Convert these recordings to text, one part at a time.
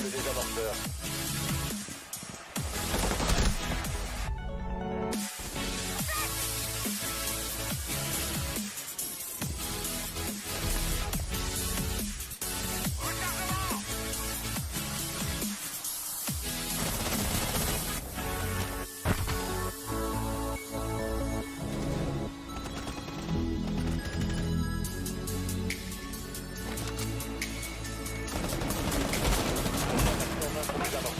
le désamorceur. Désamorceur.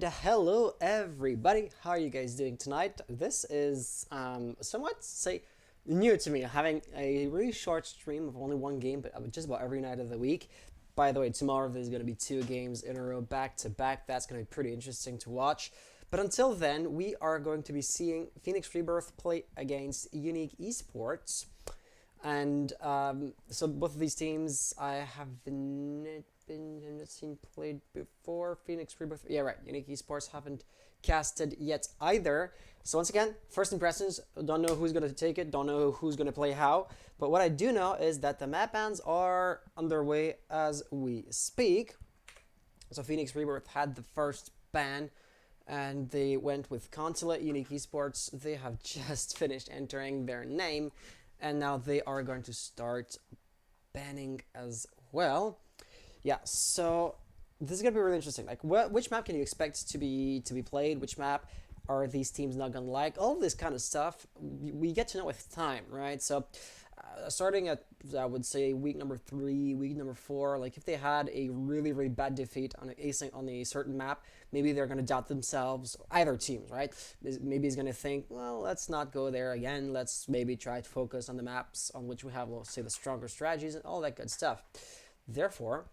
And hello everybody, how are you guys doing tonight? This is somewhat, say, new to me, having a really short stream of only one game, but just about every night of the week. By the way, tomorrow there's going to be two games in a row back to back. That's going to be pretty interesting to watch. But until then, we are going to be seeing Phoenix Rebirth play against Unique Esports. And so both of these teams I have not seen played before. Phoenix Rebirth, yeah, right. Unique Esports haven't casted yet either. So once again, first impressions. Don't know who's gonna take it. Don't know who's gonna play how. But what I do know is that the map bans are underway as we speak. So Phoenix Rebirth had the first ban, and they went with Consulate. Unique Esports, they have just finished entering their name, and now they are going to start banning as well. Yeah, so this is gonna be really interesting. Like, which map can you expect to be played? Which map are these teams not gonna like? All this kind of stuff we get to know with time, right? So, starting at, I would say, week number 3, week number 4, like if they had a really bad defeat on a certain map, maybe they're gonna doubt themselves. Either teams, right? Maybe he's gonna think, well, let's not go there again. Let's maybe try to focus on the maps on which we have, let's say, the stronger strategies and all that good stuff. Therefore,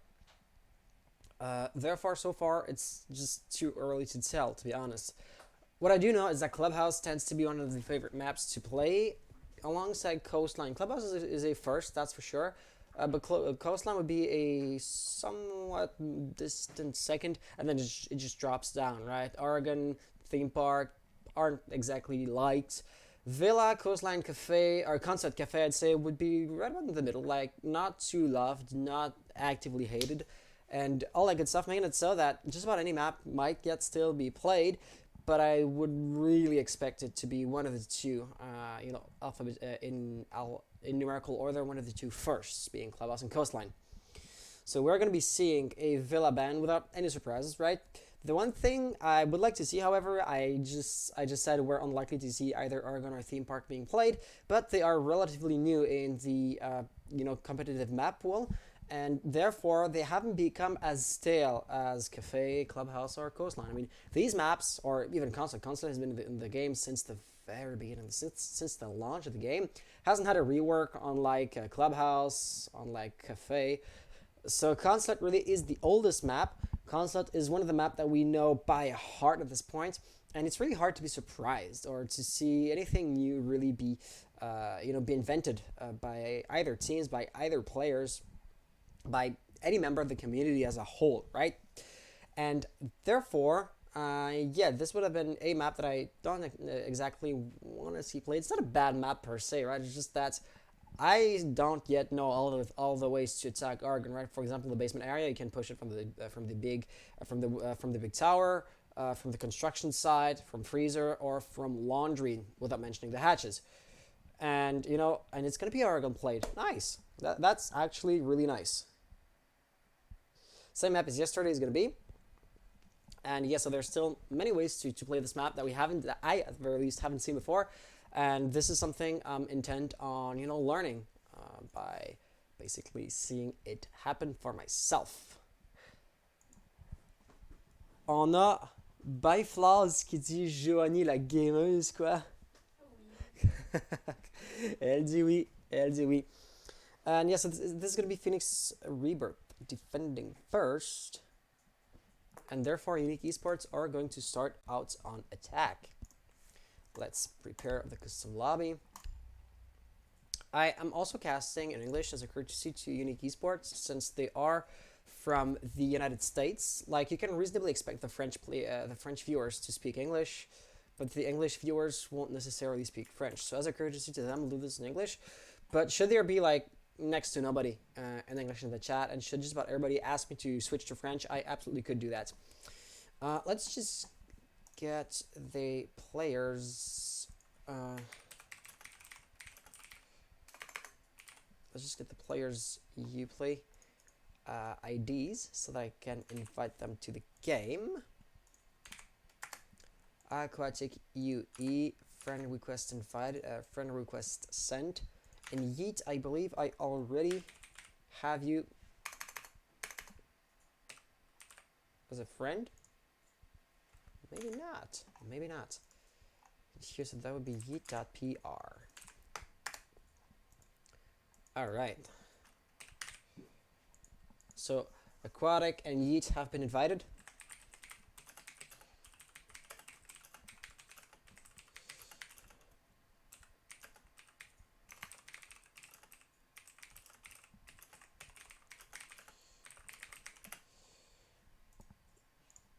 so far, it's just too early to tell, to be honest. What I do know is that Clubhouse tends to be one of the favorite maps to play alongside Coastline. Clubhouse is a first, that's for sure. But Coastline would be a somewhat distant second, and then it just drops down, right? Oregon, Theme Park aren't exactly liked. Villa, Coastline Cafe, or Concept Cafe, I'd say, would be right about in the middle, like not too loved, not actively hated, and all that good stuff, making it so that just about any map might yet still be played, but I would really expect it to be one of the two, alphabet in numerical order, one of the two firsts, being Clubhouse and Coastline. So we're going to be seeing a Villa ban without any surprises, right? The one thing I would like to see, however, I just said we're unlikely to see either Oregon or Theme Park being played, but they are relatively new in the competitive map pool, and therefore they haven't become as stale as Cafe, Clubhouse, or Coastline. I mean, these maps, or even Consulate has been in the game since the very beginning, since the launch of the game, hasn't had a rework unlike Clubhouse, unlike Cafe. So Consulate really is the oldest map. Consulate is one of the maps that we know by heart at this point, and it's really hard to be surprised or to see anything new really be invented by either teams, by either players, by any member of the community as a whole, right? And therefore, this would have been a map that I don't exactly want to see played. It's not a bad map per se, right? It's just that I don't yet know all the ways to attack Oregon, right? For example, the basement area, you can push it from the big tower, from the construction side, from freezer, or from laundry, without mentioning the hatches. And and it's gonna be Oregon played. Nice. That's actually really nice. Same map as yesterday is gonna be. And yeah, so there's still many ways to play this map that I at the very least haven't seen before. And this is something I'm intent on, learning by basically seeing it happen for myself. On a Byflaws qui dit Joanie la gameuse, quoi. Elle dit oui, elle dit oui. And yes, this is going to be Phoenix Rebirth defending first. And therefore, Unique Esports are going to start out on attack. Let's prepare the custom lobby. I am also casting in English as a courtesy to Unique Esports, since they are from the United States. Like, you can reasonably expect the French viewers to speak English, but the English viewers won't necessarily speak French. So as a courtesy to them, I'll do this in English. But should there be like next to nobody in English in the chat, and should just about everybody ask me to switch to French, I absolutely could do that. Let's just get the players. Let's just get the players Uplay IDs so that I can invite them to the game. Aquatic UE, friend request invited, friend request sent. And Yeet, I believe I already have you as a friend. Maybe not. Maybe not. Here, so that would be yeet.pr. Alright. So, Aquatic and Yeet have been invited.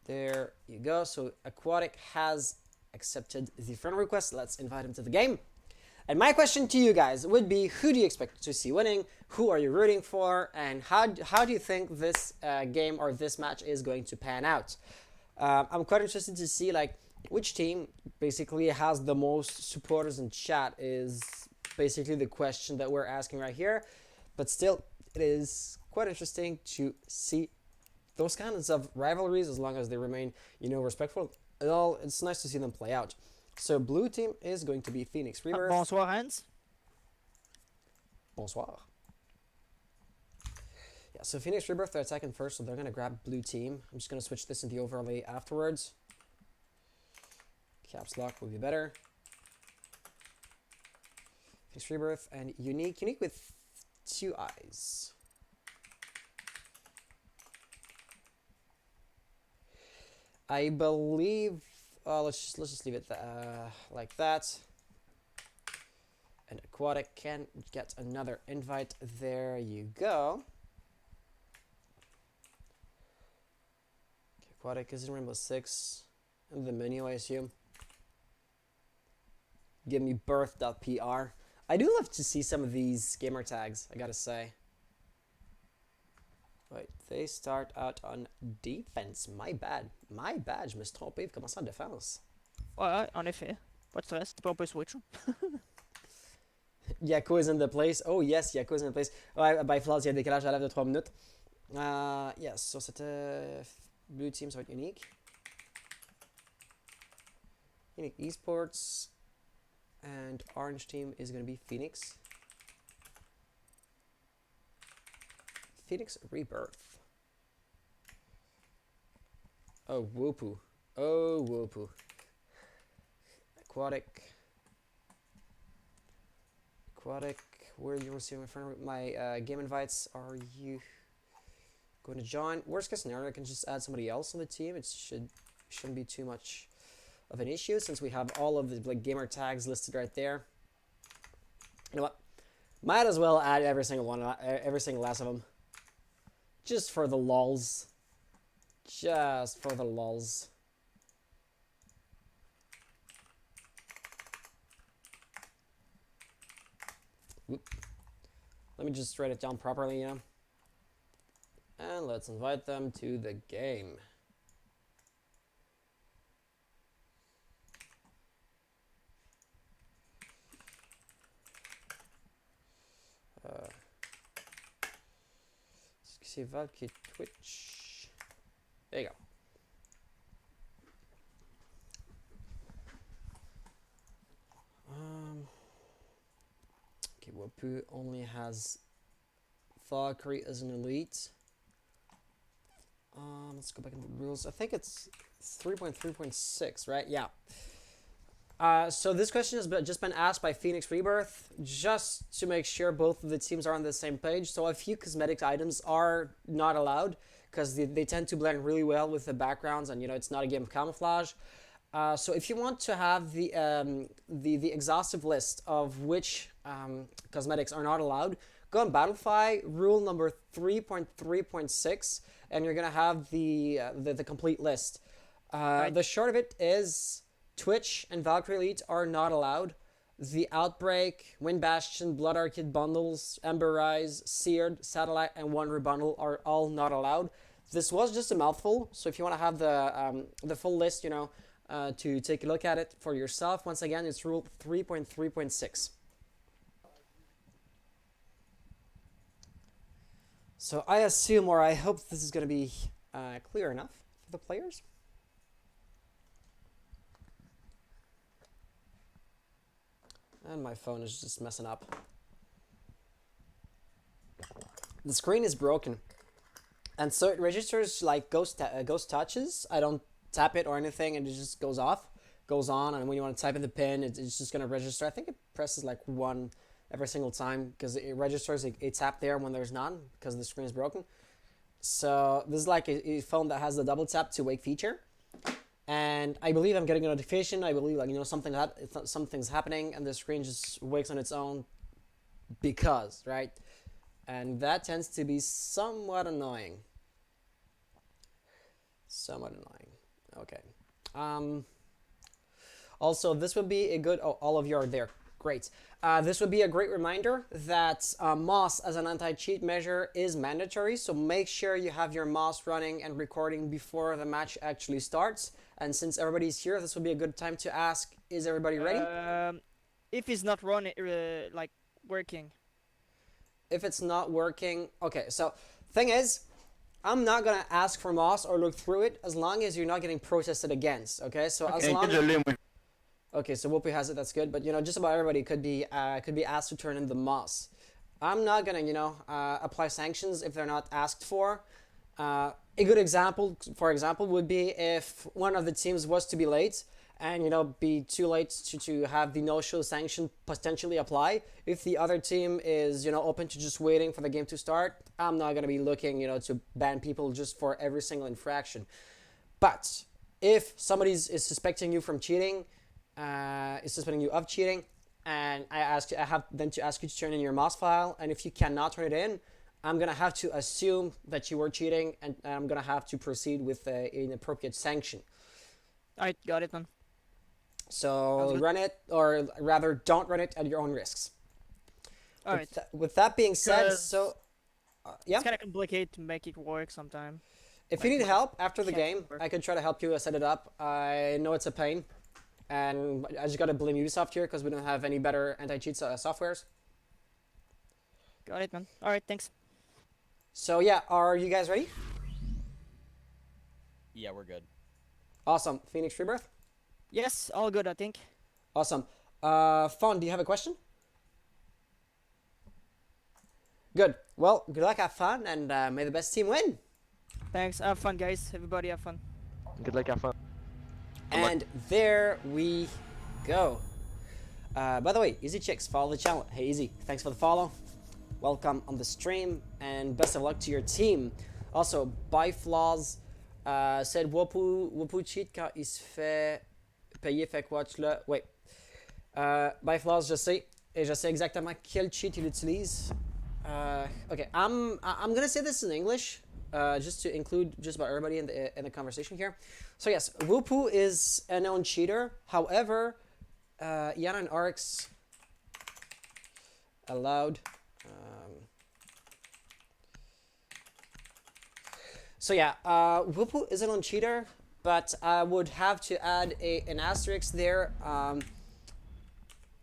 There you go. So Aquatic has accepted the friend request. Let's invite him to the game. And my question to you guys would be, who do you expect to see winning? Who are you rooting for? And how do you think this game or this match is going to pan out? I'm quite interested to see like which team basically has the most supporters in chat is basically the question that we're asking right here. But still, it is quite interesting to see those kinds of rivalries, as long as they remain, respectful. It's nice to see them play out. So blue team is going to be Phoenix Rebirth. Bonsoir, Hans. Bonsoir. Yeah, so Phoenix Rebirth, they're attacking first, so they're going to grab blue team. I'm just going to switch this in the overlay afterwards. Caps lock will be better. Phoenix Rebirth and Unique. Unique with 2 eyes. I believe, let's just leave it like that. And Aquatic can get another invite. There you go. Okay, Aquatic is in Rainbow Six. In the menu, I assume. Give me birth.pr. I do love to see some of these gamer tags, I gotta say. Wait, they start out on defense. My bad. My bad, je me suis trompé. Ils commencent en défense. Ouais, en effet. Pas de stress. On peut switch. Yako is in the place. Oh yes, Yako is in the place. Ouais, by flaws, il y a un décalage à l'ave de 3 minutes. Yes, so c'était blue team, ça va être unique. Unique Esports. And orange team is going to be Phoenix. Phoenix Rebirth. Oh, whoopoo. Oh, whoopoo. Aquatic. Where are you receiving my game invites? Are you going to join? Worst case scenario, I can just add somebody else on the team. It shouldn't be too much of an issue since we have all of the gamer tags listed right there. You know what? Might as well add every single last of them. Just for the lulz. Just for the lulz. Oop. Let me just write it down properly, And let's invite them to the game. See Valky Twitch. There you go. Okay, Wapu only has Valkyrie as an elite. Let's go back into the rules. I think it's 3.3.6, right? Yeah. So this question has just been asked by Phoenix Rebirth, just to make sure both of the teams are on the same page. So a few cosmetic items are not allowed, because they tend to blend really well with the backgrounds, and it's not a game of camouflage. So if you want to have the exhaustive list of which cosmetics are not allowed, go on Battlefy, rule number 3.3.6, and you're gonna have the complete list. Right. The short of it is Twitch and Valkyrie Elite are not allowed. The Outbreak, Wind Bastion, Blood Arcade bundles, Ember Rise, Seared, Satellite, and Wonder bundle are all not allowed. This was just a mouthful, so if you want to have the full list, to take a look at it for yourself, once again, it's rule 3.3.6. So I assume, or I hope this is going to be clear enough for the players. And my phone is just messing up. The screen is broken, and so it registers like ghost touches. I don't tap it or anything, and it just goes on. And when you want to type in the pin, it's just gonna register. I think it presses like 1 every single time because it registers a tap there when there's none because the screen is broken. So this is like a phone that has the double tap to wake feature, and I believe I'm getting a notification. I believe like something's happening, and the screen just wakes on its own because right, and that tends to be somewhat annoying. Somewhat annoying. Okay. Also, this would be a good. Oh, all of you are there. Great. This would be a great reminder that MOS as an anti-cheat measure is mandatory, so make sure you have your MOS running and recording before the match actually starts. And since everybody's here, this would be a good time to ask, is everybody ready? If it's not running, like working. If it's not working, okay, so thing is, I'm not gonna ask for MOS or look through it as long as you're not getting protested against, okay? So as long as... Okay, so Whoopi has it, that's good, but just about everybody could be asked to turn in the MOS. I'm not gonna, apply sanctions if they're not asked for. A good example, for example, would be if one of the teams was to be late and, be too late to have the no-show sanction potentially apply. If the other team is, open to just waiting for the game to start, I'm not gonna be looking, to ban people just for every single infraction. But if somebody is suspecting you from cheating, is suspecting you of cheating, and I have then to ask you to turn in your MOS file, and if you cannot turn it in, I'm gonna have to assume that you were cheating, and I'm gonna have to proceed with an appropriate sanction. I got it, man. So run it, or rather, don't run it at your own risks. All right. With that being said, so yeah, it's kind of complicated to make it work sometime. If you need help after the game, I could try to help you set it up. I know it's a pain. And I just gotta blame Ubisoft here because we don't have any better anti-cheat softwares. Got it, man. Alright, thanks. So yeah, are you guys ready? Yeah, we're good. Awesome. Phoenix Rebirth? Yes, all good, I think. Awesome. Fawn, do you have a question? Good. Well, good luck, have fun, and may the best team win. Thanks, have fun, guys. Everybody have fun. Good luck, have fun. And there we go. By the way, Easy Chicks, follow the channel. Hey Easy, thanks for the follow. Welcome on the stream, and best of luck to your team. Also, By Flaws said Wopu cheat quand il se fait payer, fait quoi tu l'as? Wait. By Flaws, je sais, et je sais exactement quel cheat il utilise. Okay, I'm gonna say this in English. Just to include just about everybody in the conversation here. So yes, Whoopu is a known cheater. However, Yana and Arx allowed. So yeah, Whoopu is a known cheater, but I would have to add an asterisk there.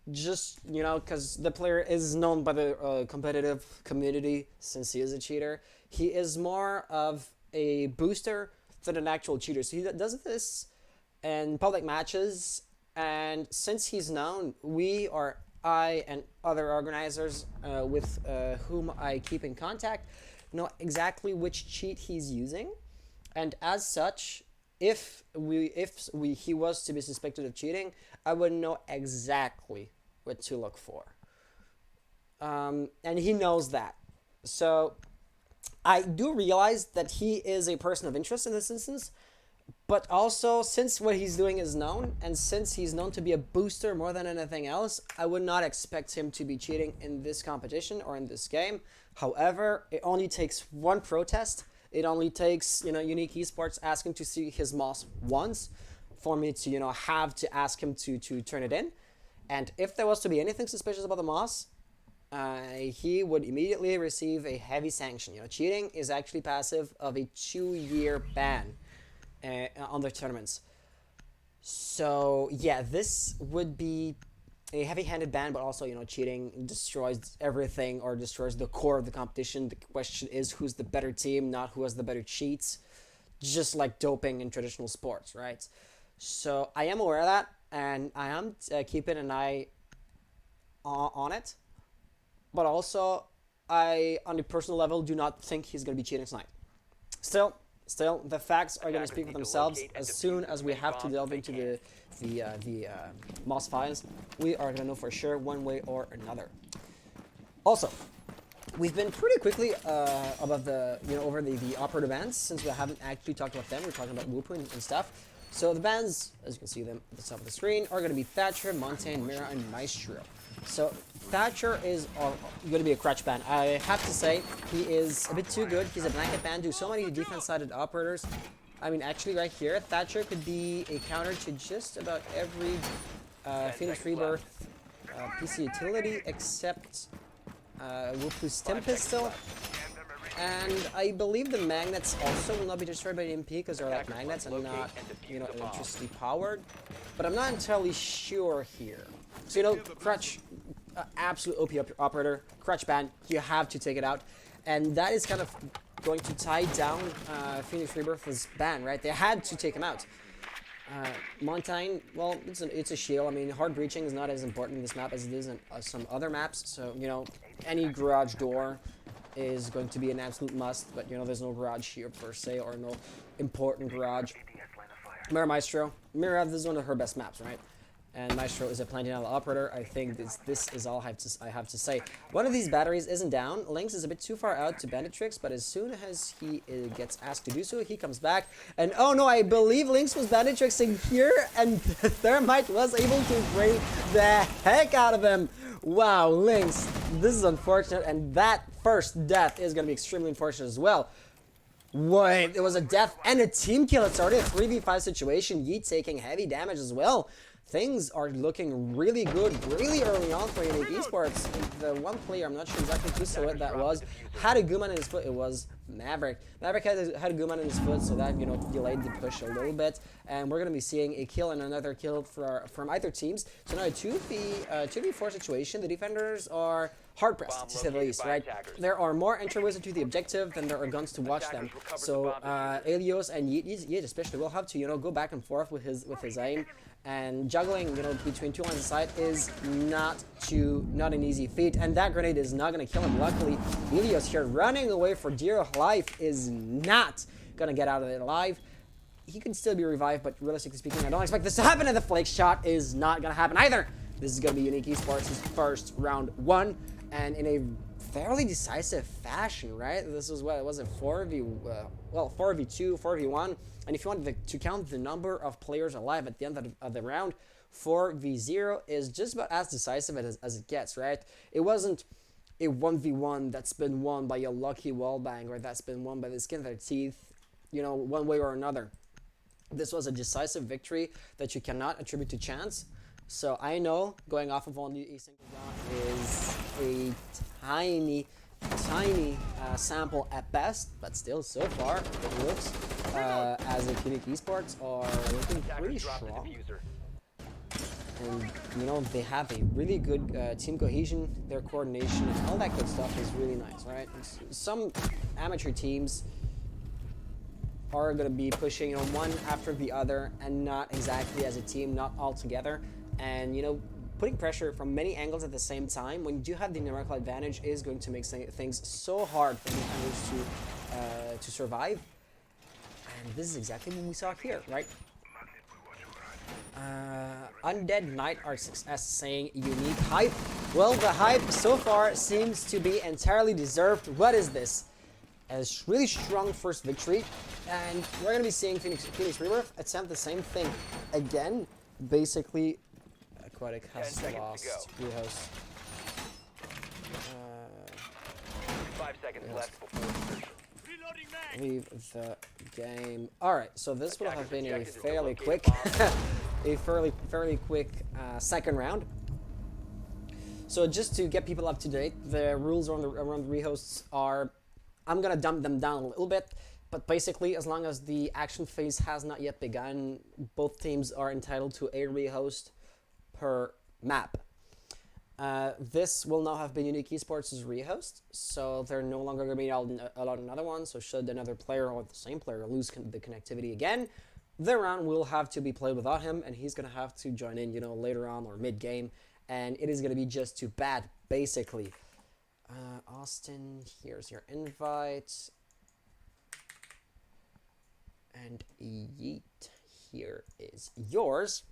Just, because the player is known by the competitive community since he is a cheater. He is more of a booster than an actual cheater. So he does this in public matches, and since he's known, I and other organizers with whom I keep in contact know exactly which cheat he's using, and as such, if he was to be suspected of cheating, I would know exactly what to look for. And he knows that. So I do realize that he is a person of interest in this instance, but also since what he's doing is known, and since he's known to be a booster more than anything else, I would not expect him to be cheating in this competition or in this game. However, it only takes one protest. It only takes, Unique Esports asking to see his MOS once for me to, have to ask him to turn it in. And if there was to be anything suspicious about the MOS, he would immediately receive a heavy sanction. Cheating is actually passive of a 2-year ban on the tournaments. So yeah, this would be a heavy-handed ban, but also, cheating destroys everything or destroys the core of the competition. The question is who's the better team, not who has the better cheats, just like doping in traditional sports, right? So I am aware of that, and I am keeping an eye on it. But also, I, on a personal level, do not think he's going to be cheating tonight. Still, Still, the facts are going to speak for themselves. As soon as we have to delve into the Moss files, we are going to know for sure one way or another. Also, we've been pretty quickly above the over the operator bands since we haven't actually talked about them. We're talking about Whooper and stuff. So the bands, as you can see them at the top of the screen, are going to be Thatcher, Montaigne, Mira, and Maestro. So Thatcher is going to be a crutch ban. I have to say he is a bit too good. He's a blanket ban to so many defense-sided operators. I mean, actually, right here, Thatcher could be a counter to just about every Phoenix Rebirth PC utility except Whooper's Tempest still. And I believe the magnets also will not be destroyed by the MP because they're like magnets and not, electricity powered. But I'm not entirely sure here. So, crutch, absolute OP operator, crutch ban, you have to take it out. And that is kind of going to tie down Phoenix Rebirth's ban, right? They had to take him out. Montaigne, well, it's a shield. I mean, hard breaching is not as important in this map as it is in some other maps. So, any garage door is going to be an absolute must, but there's no garage here per se, or no important garage. Mira Maestro. Mira, this is one of her best maps, right? And Maestro is a Plantinella operator. I think this is all I have to say. One of these batteries isn't down. Lynx is a bit too far out to Banditrix, but as soon as he gets asked to do so, he comes back. And oh no, I believe Lynx was Banditrixing here, and Thermite was able to bring the heck out of him. Wow, Lynx, this is unfortunate, and that first death is going to be extremely unfortunate as well. Wait, it was a death and a team kill. It's already a 3v5 situation. Yeet taking heavy damage as well. Things are looking really good really early on for Unique Esports. The one player, I'm not sure exactly who silhouette that was, had a Guman in his foot. It was Maverick. Maverick had a Guman in his foot, so that, delayed the push a little bit. And we're going to be seeing a kill and another kill from either teams. So now a 2v4 situation. The defenders are hard-pressed, to say the least, right? There are more entryways into the objective than there are guns to watch them. So Elios and Yeet especially will have to, go back and forth with his aim. And juggling, between two lines of sight is not an easy feat. And that grenade is not going to kill him. Luckily, Elios here running away for dear life is not going to get out of it alive. He could still be revived, but realistically speaking, I don't expect this to happen. And the flake shot is not going to happen either. This is going to be Unique Esports' first round 1. And in a fairly decisive fashion, right? This was what, was it 4v2, 4v1. And if you want to count the number of players alive at the end of the round, 4v0 is just about as decisive as it gets, right? It wasn't a 1v1 that's been won by a lucky wallbang or that's been won by the skin of their teeth, one way or another. This was a decisive victory that you cannot attribute to chance. So I know going off of only a single round is a tiny sample at best, but still so far it looks as if Unique Esports are looking pretty strong. And they have a really good team cohesion, their coordination and all that good stuff is really nice, right? Some amateur teams are going to be pushing one after the other and not exactly as a team, not all together. And putting pressure from many angles at the same time, when you do have the numerical advantage, is going to make things so hard for defenders to survive. And this is exactly what we saw here, right? Undead Knight are saying unique hype. Well, the hype so far seems to be entirely deserved. What is this? A really strong first victory, and we're going to be seeing Phoenix Rebirth attempt the same thing again. Basically, Aquatic has lost rehost. 5 seconds left before Leave the game. All right, so this will have been a fairly quick, second round. So just to get people up to date, the rules around the rehosts are, I'm gonna dump them down a little bit, but basically, as long as the action phase has not yet begun, both teams are entitled to a rehost per map. This will now have been Unique Esports' rehost, so they're no longer going to be allowed another one. So should another player or the same player lose the connectivity again, the round will have to be played without him, and he's going to have to join in, later on or mid-game, and it is going to be just too bad, basically. Austin, here's your invite. And yeet, here is yours.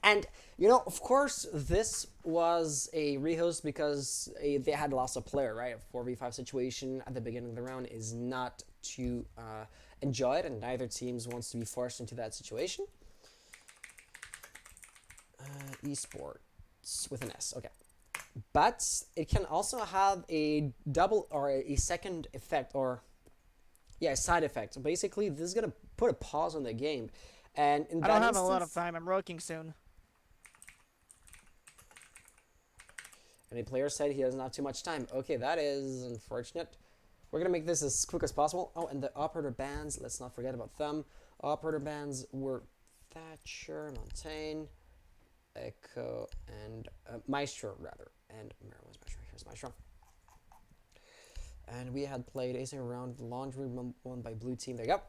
And, you know, of course, this was a rehost because they had lost a player, right? A 4v5 situation at the beginning of the round is not to enjoy it, and neither teams wants to be forced into that situation. Esports with an S, okay. But it can also have a double or a second effect, or yeah, a side effect. So basically, this is gonna put a pause on the game, and in I that don't have a lot of instance, time. I'm working soon. any player said he doesn't have too much time. Okay, that is unfortunate. We're gonna make this as quick as possible. Oh, and the operator bands, let's not forget about them. Operator bands were Thatcher, Montaigne, Echo, and Maestro, rather. And Maryland's Maestro. Here's Maestro. And we had played AC round laundry won by blue team. There you go.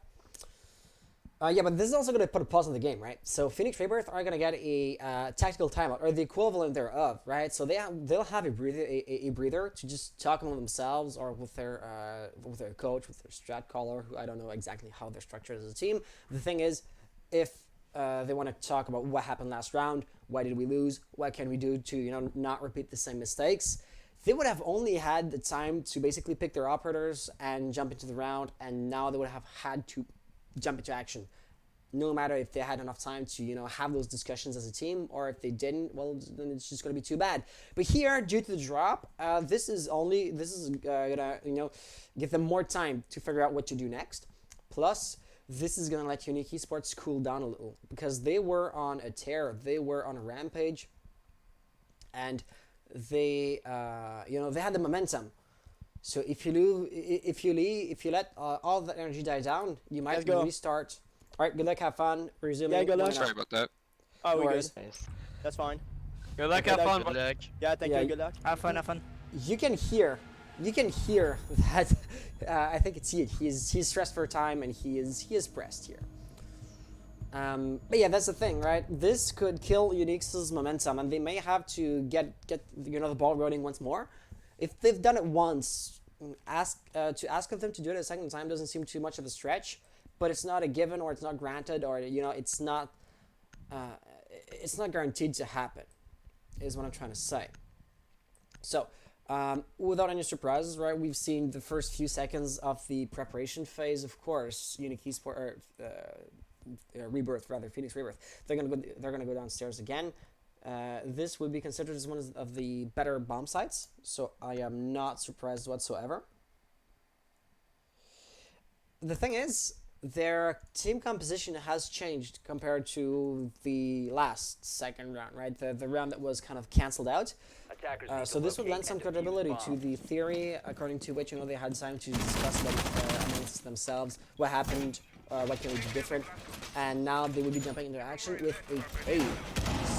Yeah, but this is also going to put a pause on the game, right? So Phoenix Rebirth are going to get a tactical timeout, or the equivalent thereof, right? So they'll have a breather to just talk among themselves, or with their coach, with their strat caller, who I don't know exactly how they're structured as a team. The thing is, if they want to talk about what happened last round, why did we lose, what can we do to not repeat the same mistakes, they would have only had the time to basically pick their operators and jump into the round, and now they would have had to jump into action, no matter if they had enough time to have those discussions as a team, or if they didn't, well, then it's just going to be too bad. But here, due to the drop, this is gonna give them more time to figure out what to do next. Plus, this is gonna let Unique Esports cool down a little, because they were on a tear, they were on a rampage, and they they had the momentum. So if you let all that energy die down, you might restart. All right, good luck, have fun. Resuming. Yeah, good luck. Sorry about that. Oh, we're good. Nice. That's fine. Good luck, Good have luck. fun. Good luck. Yeah, thank Yeah, you. Good luck. Have fun. Have fun. You can hear that. I think it's it. He's stressed for time, and he is pressed here. But yeah, that's the thing, right? This could kill Unique's momentum, and they may have to get the ball rolling once more. If they've done it once, ask of them to do it a second time doesn't seem too much of a stretch. But it's not a given, or it's not granted, or it's not guaranteed to happen, is what I'm trying to say. So, without any surprises, right? We've seen the first few seconds of the preparation phase. Of course, Unique Esports, Rebirth, rather, Phoenix Rebirth. They're gonna go downstairs again. This would be considered as one of the better bomb sites, so I am not surprised whatsoever. The thing is, their team composition has changed compared to the last second round, right? The round that was kind of cancelled out. So this would lend some credibility to the theory, according to which they had time to discuss amongst themselves what happened, what can we do different, and now they would be jumping into action with a K.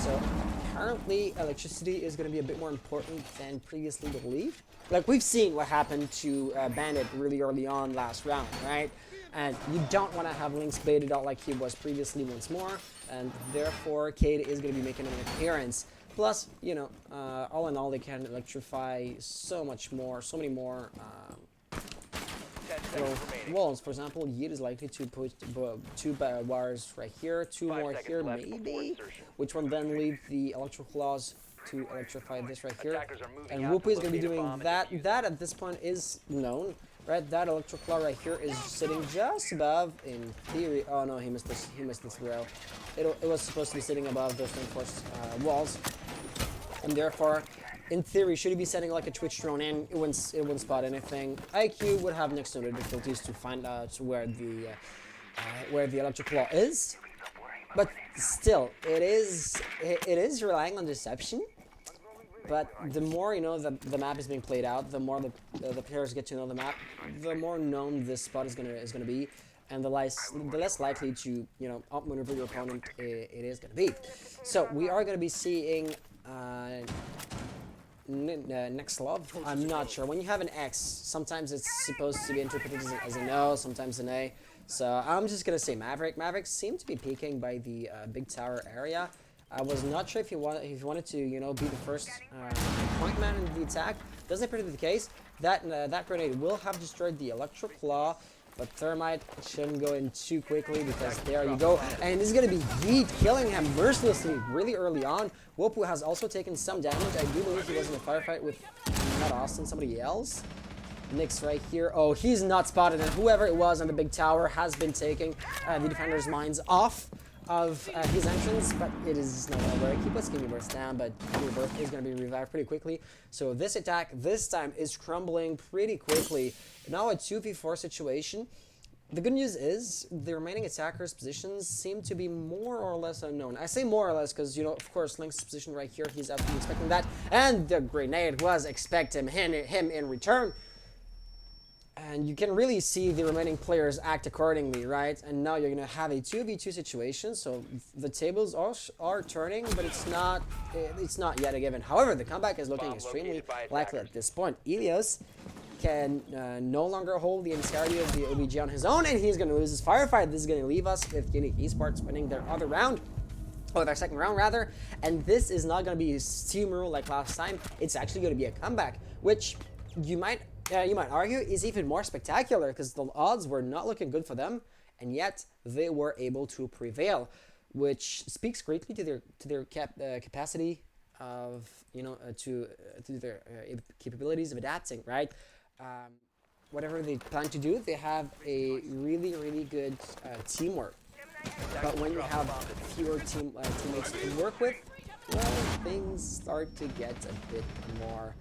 So apparently electricity is going to be a bit more important than previously believed. Like, we've seen what happened to Bandit really early on last round, right? And you don't want to have Lynx baited out like he was previously once more, and therefore Cade is going to be making an appearance. Plus, all in all, they can electrify so many more walls. For example, Yeet is likely to put two wires right here, two more here maybe, which will then leave the electro claws to electrify this right here. And Whoopi is going to be doing that. That at this point is known. Right, that electro claw right here is sitting just above, in theory. Oh no, he missed this. He missed this row. It was supposed to be sitting above those reinforced walls, and therefore, in theory, should he be setting like a Twitch drone in, it wouldn't spot anything. IQ would have next to no difficulties to find out where the electro claw is, but still, it is relying on deception. But the more the map is being played out, the more the players get to know the map, the more known this spot is gonna be, and the less likely to outmaneuver your opponent it is gonna be. So we are gonna be seeing next love. I'm not sure. When you have an X, sometimes it's supposed to be interpreted as a no, sometimes an A. So I'm just gonna say Maverick. Maverick seemed to be peeking by the big tower area. I was not sure if he wanted to, be the first point man in the attack. Doesn't appear to be the case. That grenade will have destroyed the electro claw, But Thermite shouldn't go in too quickly because there you go. And this is going to be Yeet killing him mercilessly really early on. Wopu has also taken some damage. I do believe he was in a firefight with not Austin, somebody else. Nick's right here. Oh, he's not spotted, and whoever it was on the big tower has been taking the defender's minds off of his entrance, but it is not going to work. He puts Rebirth down, but Rebirth is going to be revived pretty quickly. So this attack this time is crumbling pretty quickly. Now a 2v4 situation. The good news is the remaining attackers' positions seem to be more or less unknown. I say more or less because, you know, of course, Link's position right here, he's absolutely expecting that, and the grenade was expecting him in return. And you can really see the remaining players act accordingly, right? And now you're going to have a 2v2 situation, so the tables are turning, but it's not yet a given. However, the comeback is looking extremely likely at this point. Ilios can no longer hold the entirety of the OBG on his own, and he's going to lose his firefight. This is going to leave us with Unique Esports winning their other round. Or their second round, rather. And this is not going to be a steamroll like last time. It's actually going to be a comeback, which you might argue is even more spectacular because the odds were not looking good for them, and yet they were able to prevail, which speaks greatly to their capacity of, you know, to their capabilities of adapting, right? Whatever they plan to do, they have a really good teamwork. But when you have fewer teammates to work with, well, things start to get a bit more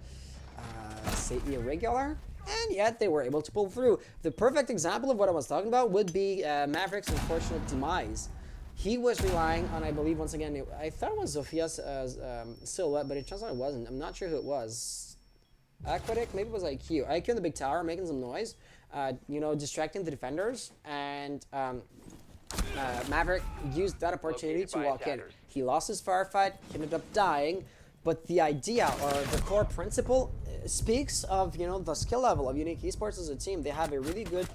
say irregular, and yet they were able to pull through. The perfect example of what I was talking about would be Maverick's unfortunate demise. He was relying on, I believe, once again, I thought it was Sophia's silhouette, but it turns out it wasn't. I'm not sure who it was. Aquatic, maybe it was IQ. IQ in the big tower making some noise, you know, distracting the defenders, and Maverick used that opportunity to walk in. He lost his firefight, he ended up dying, but the idea or the core principle speaks of, you know, the skill level of Unique Esports as a team. They have a really good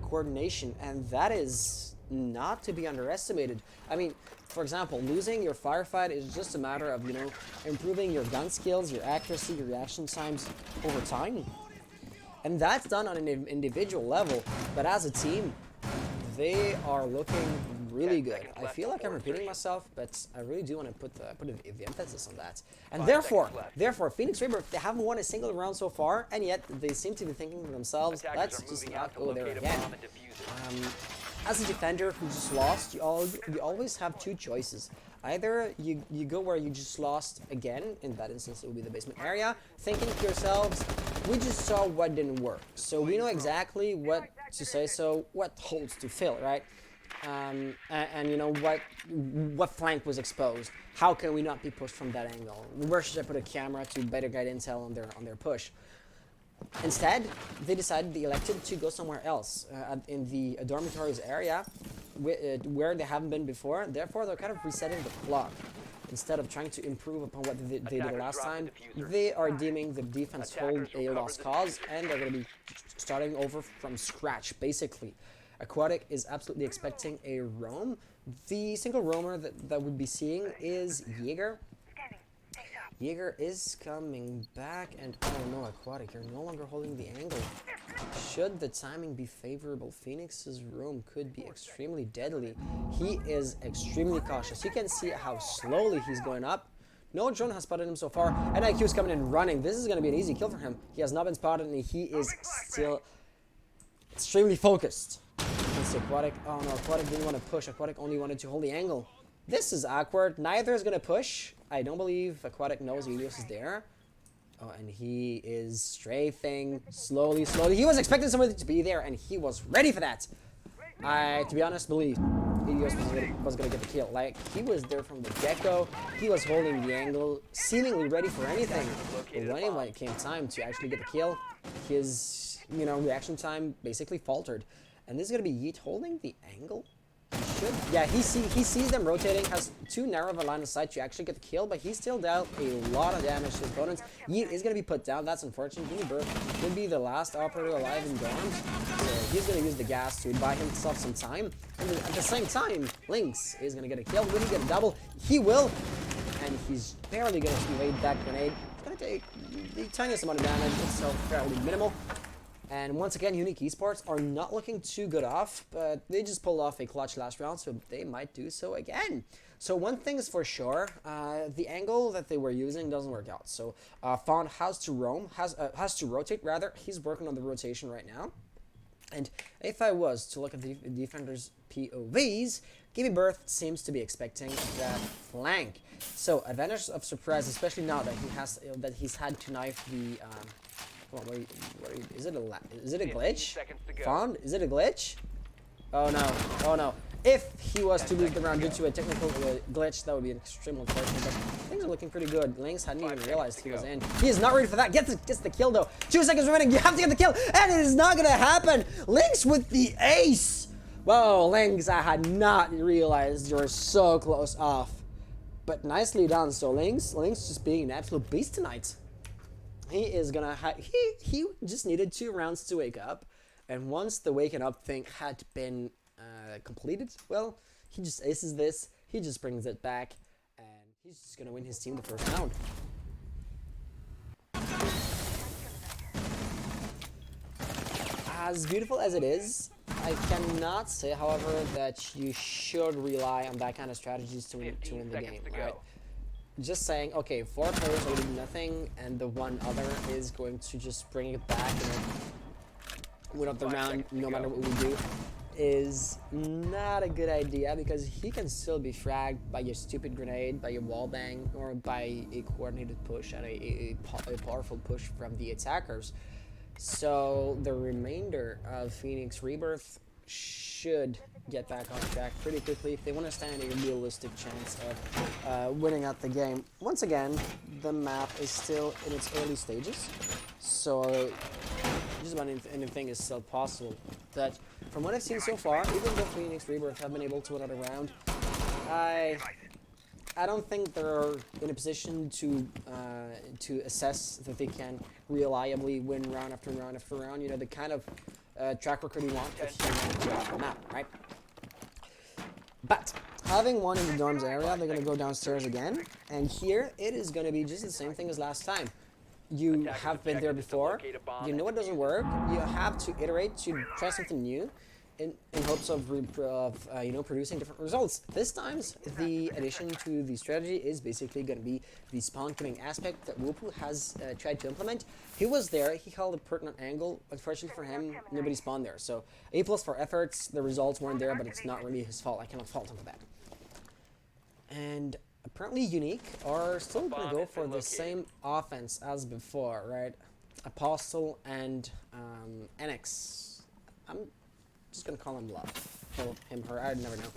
coordination, and that is not to be underestimated. I mean, for example, losing your firefight is just a matter of, you know, improving your gun skills, your accuracy, your reaction times over time. And that's done on an individual level, but as a team, they are looking really good. I feel like I'm repeating myself, but I really do want to put the emphasis on that. And therefore, Phoenix Rebirth, they haven't won a single round so far, and yet they seem to be thinking to themselves, let's just not go there again. As a defender who just lost, you always have two choices. Either you go where you just lost again, in that instance it would be the basement area, thinking to yourselves, we just saw what didn't work, so we know exactly what to say, so what holes to fill, right? And you know, what flank was exposed? How can we not be pushed from that angle? Where should I put a camera to better guide intel on their push? Instead, they elected to go somewhere else, in the dormitories area, where they haven't been before. Therefore, they're kind of resetting the clock. Instead of trying to improve upon what they did last time, they are deeming the defense hold a lost cause, and they're going to be starting over from scratch, basically. Aquatic is absolutely expecting a roam. The single roamer that we'd be seeing is Jaeger. Jaeger is coming back, and oh no, Aquatic, you're no longer holding the angle. Should the timing be favorable, Phoenix's roam could be extremely deadly. He is extremely cautious. You can see how slowly he's going up. No drone has spotted him so far, and IQ's coming in running. This is going to be an easy kill for him. He has not been spotted, and he is still extremely focused. Against Aquatic. Oh no, Aquatic didn't want to push. Aquatic only wanted to hold the angle. This is awkward. Neither is going to push. I don't believe Aquatic knows Ilios is there. Oh, and he is strafing slowly. He was expecting somebody to be there, and he was ready for that. I, to be honest, believe Ilios was going to get the kill. Like, he was there from the get-go. He was holding the angle, seemingly ready for anything. But when it came time to actually get the kill, his, you know, reaction time basically faltered. And this is going to be Yeet holding the angle. Yeah, he sees them rotating, has too narrow of a line of sight to actually get the kill, but he still dealt a lot of damage to his opponents. Yeet is going to be put down. That's unfortunate. Rebirth would be the last operator alive in dorms, so he's going to use the gas to buy himself some time. And at the same time, Lynx is going to get a kill. Will he get a double? He will, and he's barely going to evade that grenade. It's going to take the tiniest amount of damage. It's so fairly minimal. And once again, Unique Esports are not looking too good off, but they just pulled off a clutch last round, so they might do so again. So one thing is for sure, the angle that they were using doesn't work out. So Fawn has to rotate rather. He's working on the rotation right now. And if I was to look at the defenders' POVs, Rebirth seems to be expecting that flank. So advantage of surprise, especially now that he's had to knife the. Hold on, is it a glitch? Fawn, is it a glitch? Oh no! Oh no! If he was to lose the round due to a technical glitch, that would be extremely unfortunate. But things are looking pretty good. Lynx hadn't even realized he was in. He is not ready for that. Gets the kill though. 2 seconds remaining. You have to get the kill, and it is not gonna happen. Lynx with the ace. Whoa, Lynx! I had not realized you were so close off. But nicely done. So Lynx just being an absolute beast tonight. He is gonna. He just needed 2 rounds to wake up, and once the waking up thing had been completed, well, he just aces this. He just brings it back, and he's just gonna win his team the first round. As beautiful as it is, I cannot say, however, that you should rely on that kind of strategies to win the game, right? Just saying, okay, 4 players are doing nothing, and the one other is going to just bring it back and win up the round no matter what we do, is not a good idea, because he can still be fragged by your stupid grenade, by your wallbang, or by a coordinated push and a powerful push from the attackers. So the remainder of Phoenix Rebirth should get back on track pretty quickly if they want to stand a realistic chance of winning out the game. Once again, the map is still in its early stages, so just about anything is still possible. But from what I've seen so far, even though Phoenix Rebirth have been able to win another round, I don't think they're in a position to assess that they can reliably win round after round after round. You know, the kind of track record you want if you want to the map, right? But having one in the dorms area, they're going to go downstairs again, and here it is going to be just the same thing as last time. You have been there before, you know it doesn't work, you have to iterate to try something new in hopes of producing different results. This time, the addition to the strategy is basically going to be the spawn killing aspect that Wupu has tried to implement. He was there, he held a pertinent angle. Unfortunately for him, nobody spawned there. So A+ for efforts, the results weren't there, but it's not really his fault. I cannot fault him for that. And apparently Unique are still going to go for the same offense as before, right? Apostle and NX. I'm just gonna call him Love. Or him, her, I never know.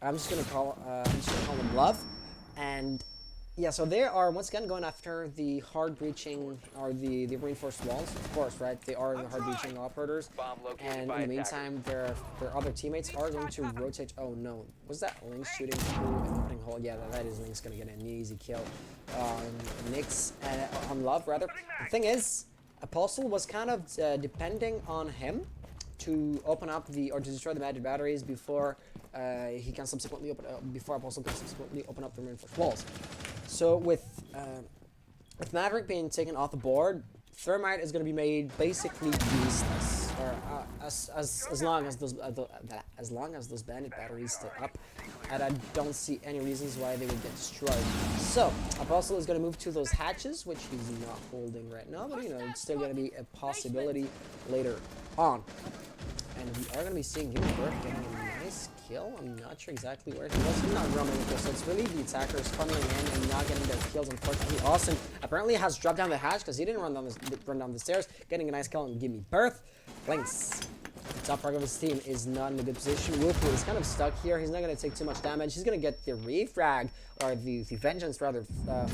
I'm just gonna call him Love. And yeah, so they are once again going after the hard breaching or the reinforced walls, of course, right? They are the hard breaching operators. And in the meantime, their other teammates are going to rotate. Oh no, was that Lynx shooting through an opening hole? Yeah, that is Lynx gonna get an easy kill on Nyx on Love rather. The thing is, Apostle was kind of depending on him to open up to destroy the magic batteries before he can subsequently before Apostle can subsequently open up the reinforced walls. So with Maverick being taken off the board, Thermite is going to be made basically useless, or as long as those bandit batteries stay up, and I don't see any reasons why they would get destroyed. So Apostle is going to move to those hatches, which he's not holding right now, but you know it's still going to be a possibility later on. And we are going to be seeing Rebirth getting a nice kill. I'm not sure exactly where he was. He's not roaming with this, so it's really the attackers funneling in and not getting their kills. Unfortunately, Austin apparently has dropped down the hatch because he didn't run down the stairs, getting a nice kill and give me Birth. Lynx, the top part of his team, is not in a good position. Wupu is kind of stuck here. He's not going to take too much damage. He's going to get the refrag, or the vengeance rather.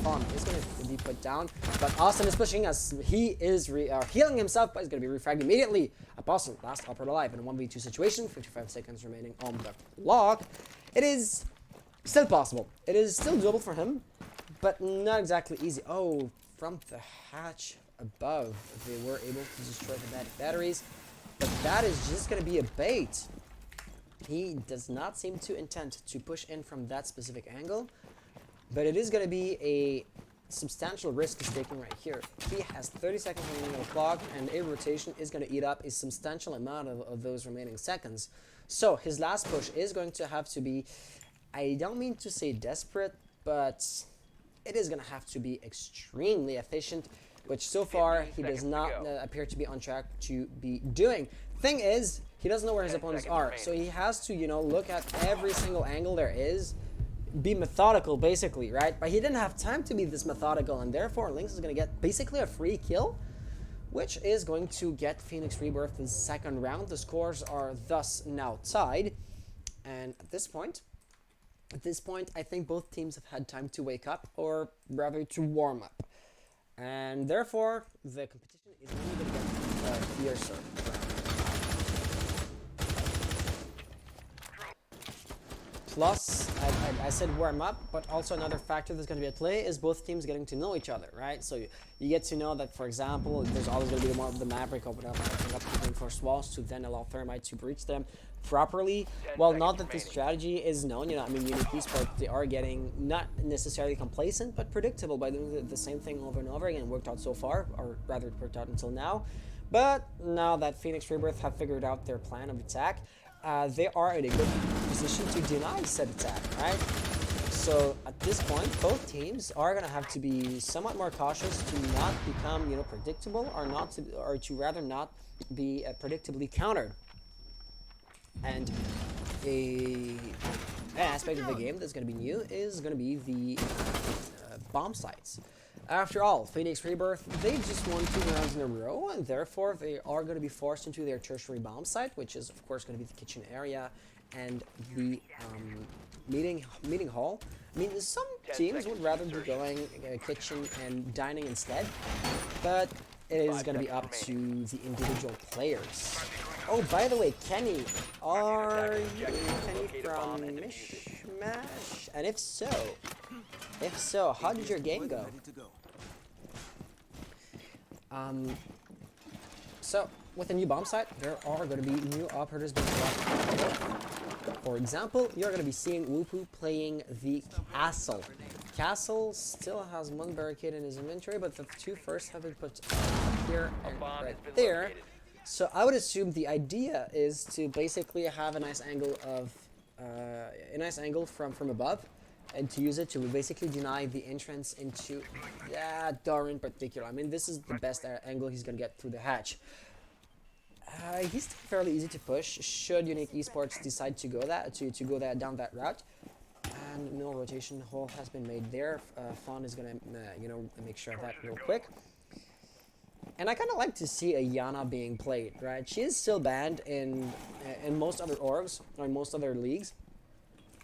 Fawn is going to be put down, but Austin is pushing us. He is healing himself, but he's going to be refragged immediately. Apostle, last operator alive in a 1v2 situation. 55 seconds remaining on the clock. It is still possible. It is still doable for him, but not exactly easy. Oh, from the hatch above, they were able to destroy the batteries, but that is just going to be a bait. He does not seem to intend to push in from that specific angle, but it is going to be a substantial risk is taken right here. He has 30 seconds remaining on the clock, and a rotation is going to eat up a substantial amount of those remaining seconds. So his last push is going to have to be, I don't mean to say desperate, but it is going to have to be extremely efficient, which so far he does not appear to be on track to be doing. Thing is, he doesn't know where his opponents are, so he has to, you know, look at every single angle there is, be methodical basically, right? But he didn't have time to be this methodical, and therefore Lynx is going to get basically a free kill, which is going to get Phoenix Rebirth the second round. The scores are thus now tied, and at this point, I think both teams have had time to wake up, or rather to warm up, and therefore the competition is only going to get fiercer. Plus, I said warm up, but also another factor that's going to be at play is both teams getting to know each other, right? So you get to know that, for example, there's always going to be the Maverick open up first walls to then allow Thermite to breach them properly. Well, not that this strategy is known, you know, I mean, Unique Esports, they are getting not necessarily complacent, but predictable by doing the same thing over and over again. Worked out so far, or rather it worked out until now. But now that Phoenix Rebirth have figured out their plan of attack, they are in a good position to deny said attack, right? So at this point, both teams are going to have to be somewhat more cautious to not become, you know, predictable, or to rather not be predictably countered. And an aspect of the game that's going to be new is going to be the bomb sites. After all, Phoenix Rebirth, they just won 2 rounds in a row, and therefore they are going to be forced into their tertiary bomb site, which is of course going to be the kitchen area and the meeting hall. I mean, some teams would rather be going kitchen and dining instead, but it is going to be up to the individual players. Oh, by the way, Kenny, are you Kenny from Mishmash? And if so, how did your game go? So, with a new bomb site, there are going to be new operators being brought. For example, you're going to be seeing Woopu playing the Castle. Castle still has one barricade in his inventory, but the 2 first have been put here and right there. So I would assume the idea is to basically have a nice angle from above, and to use it to basically deny the entrance into that door in particular. I mean, this is the best angle he's gonna get through the hatch. He's still fairly easy to push should Unique Esports decide to go down that route. And no rotation hole has been made there. Fawn is gonna make sure of that real quick. And I kind of like to see a Yana being played, right? She is still banned in most other orgs, or in most other leagues.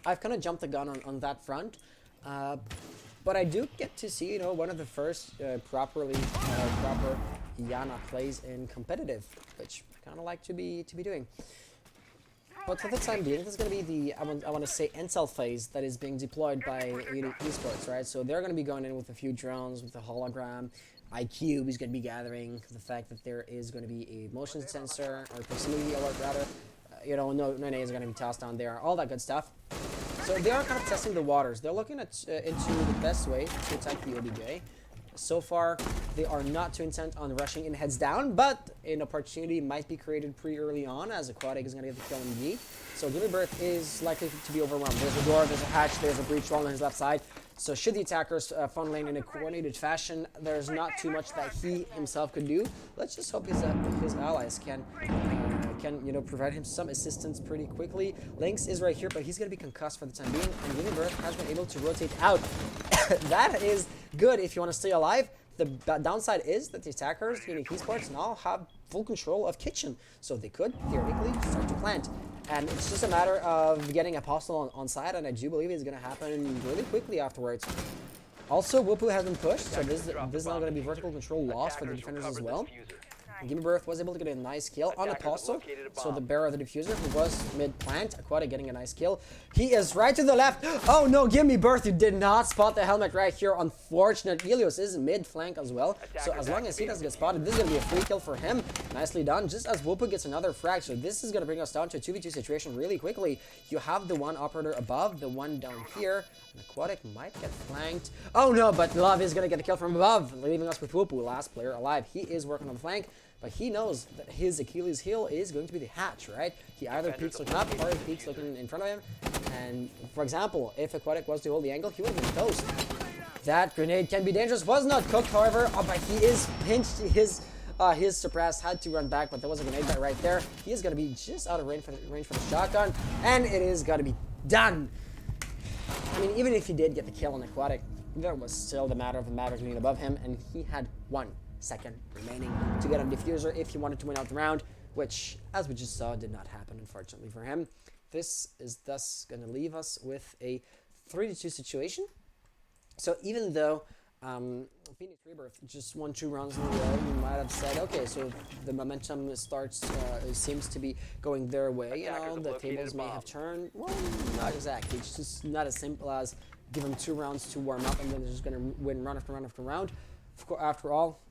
I've kind of jumped the gun on that front, but I do get to see, you know, one of the first proper Yana plays in competitive, which I kind of like to be doing. But for the time being, this is going to be the, I want to say, intel phase that is being deployed by Unique Esports, right? So they're going to be going in with a few drones, with a hologram. IQ is going to be gathering the fact that there is going to be a motion sensor, or proximity alert rather. No nades are going to be tossed down there, all that good stuff. So they are kind of testing the waters. They're looking at into the best way to attack the OBJ. So far, they are not too intent on rushing in heads down, but an opportunity might be created pretty early on, as Aquatic is going to get the kill in the So Rebirth is likely to be overwhelmed. There's a door, there's a hatch, there's a breach wall on his left side. So should the attackers funnel lane in a coordinated fashion, there's not too much that he himself could do. Let's just hope his allies can provide him some assistance pretty quickly. Lynx is right here, but he's going to be concussed for the time being, and Rebirth has been able to rotate out. That is good if you want to stay alive. The downside is that the attackers, Unique Esports, now have full control of kitchen, so they could theoretically start to plant. And it's just a matter of getting Apostle on side, and I do believe it's going to happen really quickly afterwards. Also, Woopu has been pushed, so this is now going to be vertical control loss for the defenders as well. Gimme Birth was able to get a nice kill on Attackers Apostle. located a So the bomb. bearer of the diffuser, who was mid-plant, Aquatic getting a nice kill. He is right to the left. Oh no, Gimme Birth, you did not spot the helmet right here. Unfortunate. Helios is mid-flank as well. So as long as he doesn't get spotted, this is going to be a free kill for him. Nicely done. Just as Wopu gets another frag. So this is going to bring us down to a 2v2 situation really quickly. You have the one operator above, the one down here. And Aquatic might get flanked. Oh no, but Love is going to get a kill from above, leaving us with Wopu, last player alive. He is working on the flank, but he knows that his Achilles heel is going to be the hatch, right? He either peeks looking up or he peeks looking in front of him. And for example, if Aquatic was to hold the angle, he would have been toast. That grenade can be dangerous. Was not cooked, however. Oh, but he is pinched. His suppressed had to run back, but there was a grenade right there. He is going to be just out of range for the shotgun, and it is going to be done. I mean, even if he did get the kill on Aquatic, there was still the matter of the Maverick being above him, and he had 1 second remaining to get on diffuser if he wanted to win out the round, which, as we just saw, did not happen, unfortunately for him. This is thus going to leave us with a 3-2 situation. So even though Phoenix Rebirth just won 2 rounds in a row, you might have said, okay, so the momentum starts, seems to be going their way, you know, the tables may have turned. Well, not exactly. It's just not as simple as give them 2 rounds to warm up and then they're just going to win round after round after round. After all,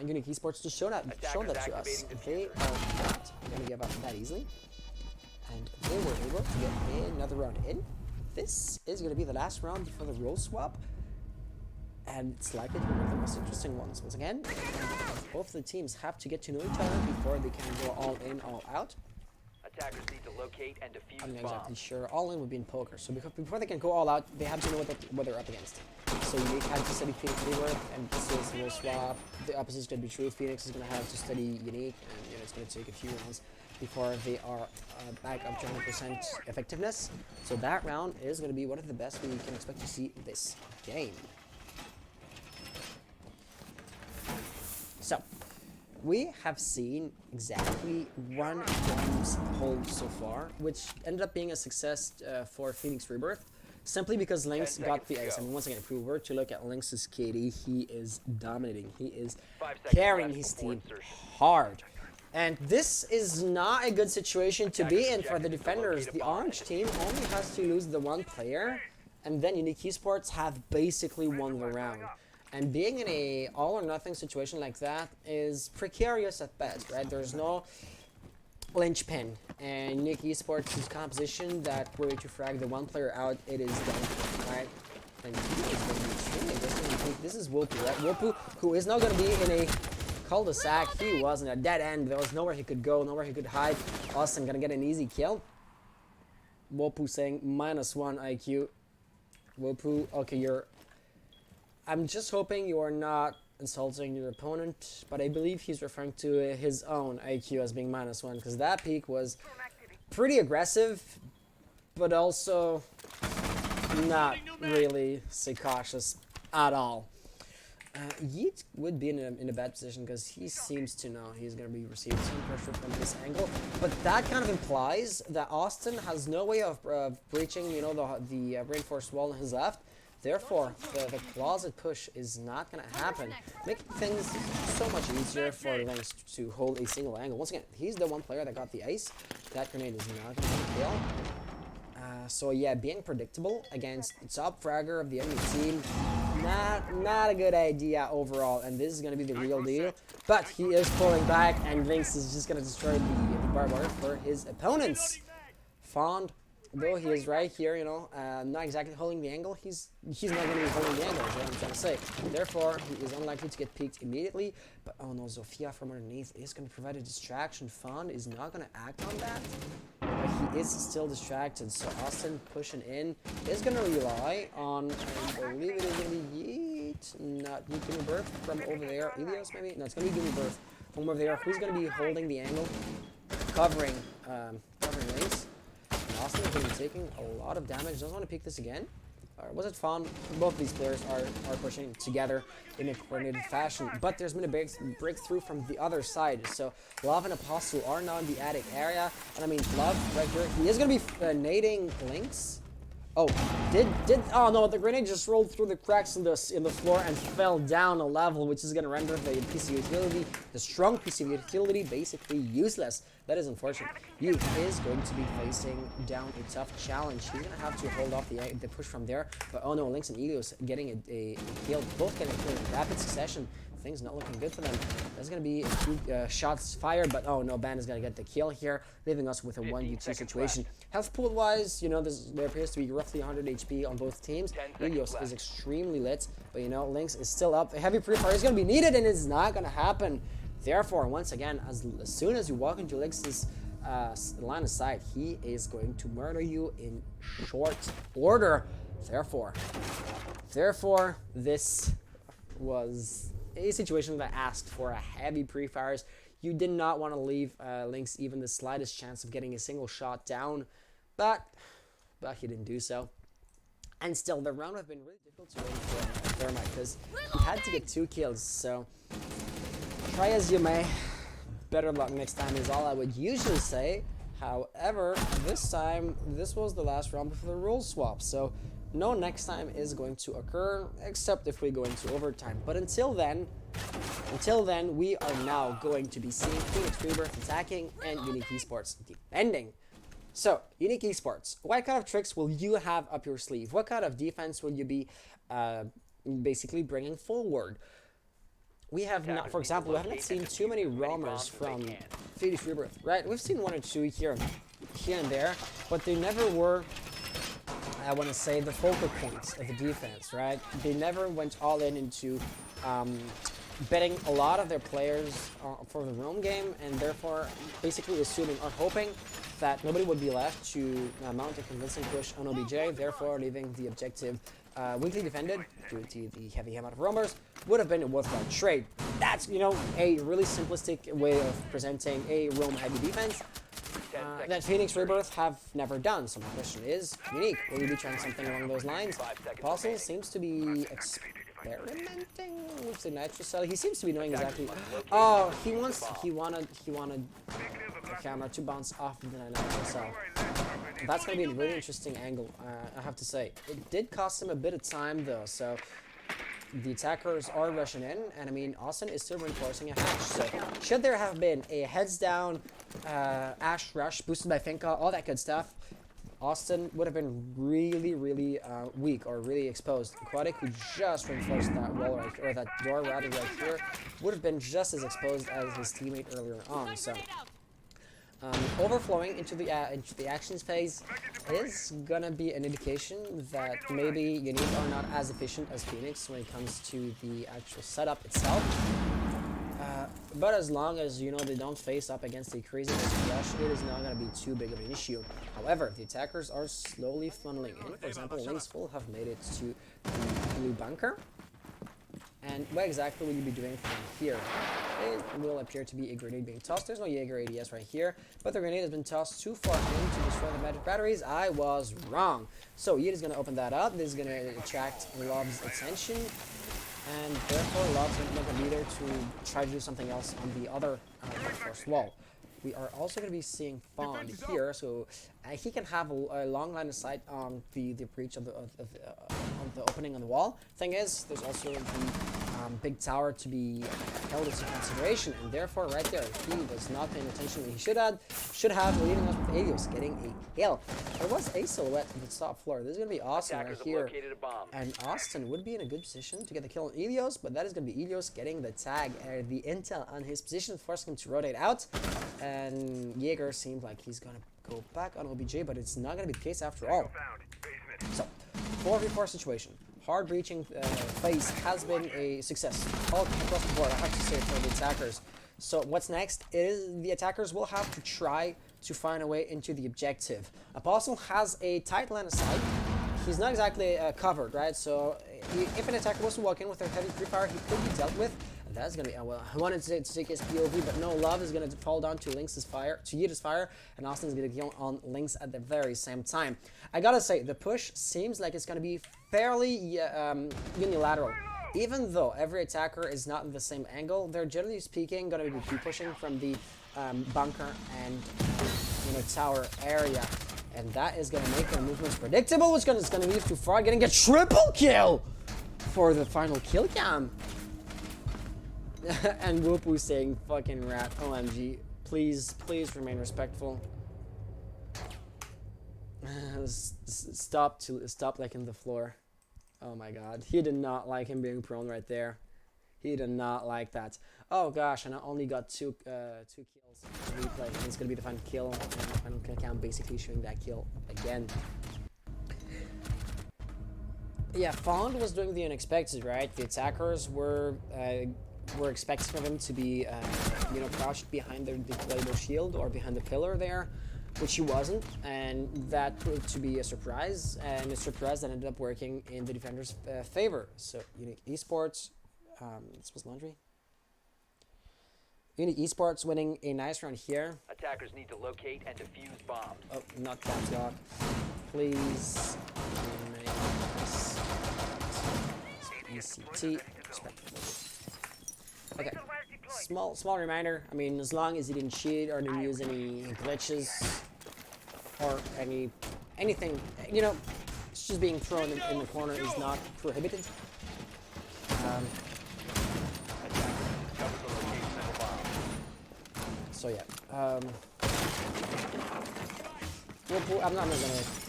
Unique Esports just showed that to us. They are not going to give up that easily, and they were able to get another round in. This is going to be the last round before the role swap, and it's likely to be one of the most interesting ones. Once again, both the teams have to get to know each other before they can go all in, all out. Attackers need to locate and defuse I'm not bombs. exactly sure. All in would be in poker, so before they can go all out, they have to know what they're up against. So Unique had to study Phoenix Rebirth, and this is role swap. The opposite is going to be true. Phoenix is going to have to study Unique, and you know, it's going to take a few rounds before they are back up to 100% effectiveness. So that round is going to be one of the best we can expect to see this game. So, we have seen exactly 1 game's hold so far, which ended up being a success for Phoenix Rebirth, simply because Lynx got the ace. I mean, once again, if we were to look at Lynx's KD, he is dominating. He is 5 seconds carrying left his before team insertion. hard. And this is not a good situation to be in for the defenders. The orange team only has to lose the 1 player, and then Unique Esports have basically won the round. And being in a all-or-nothing situation like that is precarious at best, right? There's no linchpin. And Unique Esports' composition that were to frag the 1 player out, it is done, right? And he is going to be extremely aggressive. This is Wopu, right? Wopu, who is now going to be in a cul-de-sac. He was in a dead end. There was nowhere he could go, nowhere he could hide. Austin going to get an easy kill. Wopu saying -1 IQ. Wopu, okay, I'm just hoping you are not insulting your opponent, but I believe he's referring to his own IQ as being -1, because that peak was pretty aggressive, but also not really say cautious at all. Yeet would be in a bad position because he seems to know he's going to be receiving some pressure from this angle, but that kind of implies that Austin has no way of breaching, you know, the reinforced wall on his left. Therefore, the closet push is not going to happen, making things so much easier for Lynx to hold a single angle. Once again, he's the 1 player that got the ace. That grenade is not going to kill. So yeah, being predictable against the top fragger of the enemy team, not a good idea overall. And this is going to be the real deal. But he is pulling back, and Lynx is just going to destroy the barbed wire for his opponents. Fond, though he is right here, you know, not exactly holding the angle, he's not going to be holding the angle, is what I'm trying to say. Therefore, he is unlikely to get peeked immediately. But oh no, Zofia from underneath is going to provide a distraction. Fond is not going to act on that, but he is still distracted. So Austin pushing in is going to rely on, I believe it is going to be Yeet, not Yeet, Gimme Birth from over there. Elios maybe? No, it's going to be Gimme Birth from over there. Who's going to be holding the angle, covering Lynx. Austin is going to be taking a lot of damage. Doesn't want to pick this again. Or was it Fawn? Both of these players are pushing together in a coordinated fashion. But there's been a breakthrough from the other side. So Love and Apostle are now in the attic area. And I mean, Love right here, he is going to be nading Lynx. Oh, oh no, the grenade just rolled through the cracks in the floor and fell down a level, which is gonna render the PC utility, the strong PC utility, basically useless. That is unfortunate. He is going to be facing down a tough challenge. He's gonna have to hold off the push from there. But oh no, Lynx and Ilios getting a kill, both getting a kill in rapid succession. Things not looking good for them. There's gonna be a few shots fired, but oh no, Ban is gonna get the kill here, leaving us with a 1v2 situation. Health pool wise, you know, there appears to be roughly 100 HP on both teams. Ilios is extremely lit, but you know, Lynx is still up. A heavy pre-fire is gonna be needed, and it's not gonna happen. Therefore, once again, as soon as you walk into Lynx's line of sight, he is going to murder you in short order. Therefore, this was a situation that asked for a heavy pre-fires. You did not want to leave Lynx even the slightest chance of getting a single shot down, but he didn't do so. And still, the round would have been really difficult to win for Thermite because he had to get 2 kills. So try as you may, better luck next time is all I would usually say. However, this time this was the last round before the rule swap, so no next time is going to occur, except if we go into overtime. But until then, we are now going to be seeing Phoenix Rebirth attacking and Unique Esports defending. So, Unique Esports, what kind of tricks will you have up your sleeve? What kind of defense will you be basically bringing forward? We have not, for example, we haven't seen too many roamers from Phoenix Rebirth, right? We've seen 1 or 2 here and there, but they never were, I want to say, the focal points of the defense, right? They never went all into betting a lot of their players for the roam game, and therefore basically assuming or hoping that nobody would be left to mount a convincing push on OBJ, therefore leaving the objective weakly defended due to the heavy amount of roamers. Would have been a worthwhile trade. That's, you know, a really simplistic way of presenting a roam heavy defense that Phoenix Rebirth have never done. So my question is, Unique, will you be trying something along those lines? Apostle seems to be experimenting with the nitro cell. He seems to be knowing exactly. Oh, he wanted the camera to bounce off the nitro cell. That's gonna be a really interesting angle, I have to say. It did cost him a bit of time though, so the attackers are rushing in, and I mean, Austin is still reinforcing a hatch. So should there have been a heads down Ash rush boosted by Finka, all that good stuff, Austin would have been really weak or really exposed. Aquatic, who just reinforced that wall right here, or that door rather right here, would have been just as exposed as his teammate earlier on. So overflowing into the actions phase is gonna be an indication that maybe Unique are not as efficient as Phoenix when it comes to the actual setup itself. But as long as, you know, they don't face up against a crazy rush, it is not going to be too big of an issue. However, the attackers are slowly funneling in. For example, Lynx will have made it to the blue bunker. And what exactly will you be doing from here? It will appear to be a grenade being tossed. There's no Jaeger ADS right here, but the grenade has been tossed too far in to destroy the magic batteries. I was wrong. So Yeet is going to open that up. This is going to attract Lob's attention, and therefore Lob's not going to be there to try to do something else on the other first wall. We are also going to be seeing Fond here, so he can have a long line of sight on the breach of the opening on the wall. Thing is, there's also the big tower to be held into consideration, and therefore, right there, he was not paying attention when he should have, leaving us with Avios getting a kill. There was a silhouette on the top floor. This is going to be Austin right here, and Austin would be in a good position to get the kill on Ilios, but that is going to be Ilios getting the tag, the intel on his position, forcing him to rotate out. And Jaeger seems like he's gonna go back on OBJ, but it's not gonna be the case after all. So, 4v4 situation. Hard breaching phase has been a success all across the board, I have to say, for the attackers. So what's next is the attackers will have to try to find a way into the objective. Apostle has a tight line of sight. He's not exactly covered, right? So if an attacker was to walk in with a heavy pre-fire, he could be dealt with. That's gonna be, well, I wanted to take his POV, but no, Love is gonna fall down to Lynx's fire, to Yeet's fire, and Austin's gonna kill on Lynx at the very same time. I gotta say, the push seems like it's gonna be fairly unilateral. Even though every attacker is not in the same angle, they're generally speaking gonna be pushing from the bunker and, you know, tower area. And that is going to make their movements predictable, which is going to lead to Far getting a triple kill for the final kill cam. And Whoopu saying fucking rat, OMG. Please remain respectful. Stop licking the floor. Oh my god. He did not like him being prone right there. He did not like that. Oh gosh, and I only got two kills in replay. And it's gonna be the final kill, and the final kill cam basically showing that kill again. Yeah, Fond was doing the unexpected, right? The attackers were expecting him to be, crouched behind the deployable shield or behind the pillar there, which he wasn't, and that proved to be a surprise, and a surprise that ended up working in the defenders' favor. So, Unique Esports, this was laundry. Unique Esports winning a nice round here. Attackers need to locate and defuse bombs. Oh, not caps lock. Please. ECT. Okay. Small reminder. I mean, as long as he didn't cheat or didn't use any glitches or anything, it's just being thrown in the corner is not prohibited. So yeah. I'm not gonna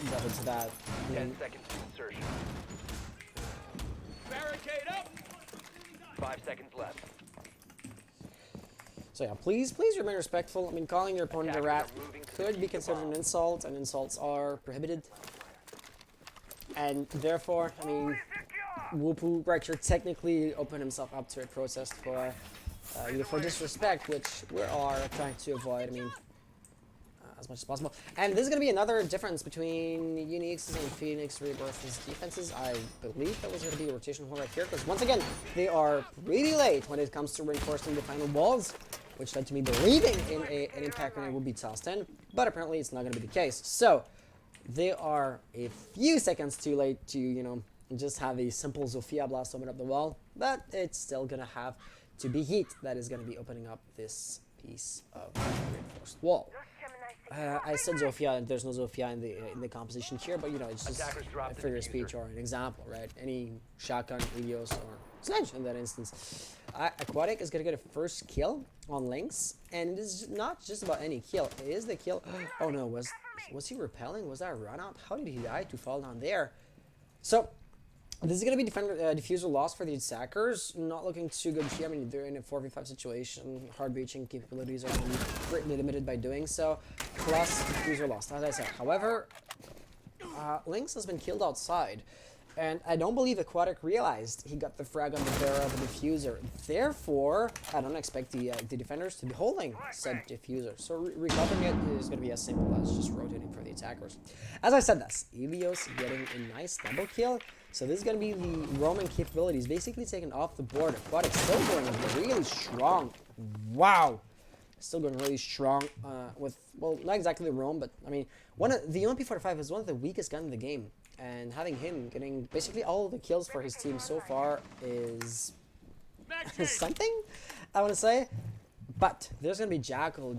delve into that. 10 seconds to insertion. Barricade up. 5 seconds left. So yeah, please remain respectful. I mean, calling your opponent a rat could be considered an insult, and insults are prohibited. And therefore, I mean, Whoopu right here technically opened himself up to a protest for disrespect, which we are trying to avoid. I mean, as much as possible. And this is going to be another difference between Unique's and Phoenix Rebirth's defenses. I believe that was going to be a rotation hole right here, because once again, they are pretty late when it comes to reinforcing the final walls, which led to me believing in an impact grenade would be tossed in, but apparently it's not going to be the case. So, they are a few seconds too late to, just have a simple Zofia blast open up the wall, but it's still going to have to be Heat that is going to be opening up this piece of reinforced wall. I said Zofia, there's no Zofia in the composition here, but it's just a figure of speech or an example, right? Any shotgun, Helios, or Sledge in that instance. Aquatic is going to get a first kill on Lynx, and it is not just about any kill. It is the kill. Oh no, was he repelling? Was that a run out? How did he die to fall down there? So, this is going to be diffuser loss for the attackers. Not looking too good here. I mean, they're in a 4v5 situation. Hard breaching capabilities are going to be greatly limited by doing so. Plus, diffuser lost, as I said. However, Lynx has been killed outside. And I don't believe Aquatic realized he got the frag on the barrel of the diffuser. Therefore, I don't expect the defenders to be holding said diffuser. So recovering it is going to be as simple as just rotating for the attackers. As I said, that's Elios getting a nice double kill. So this is going to be the roaming capabilities basically taken off the board. Aquatic still going really strong. Wow. Still going really strong with, well, not exactly the roam, but I mean, the UMP45 is one of the weakest guns in the game. And having him getting basically all the kills for his team so far is something, I want to say. But there's going to be Jackal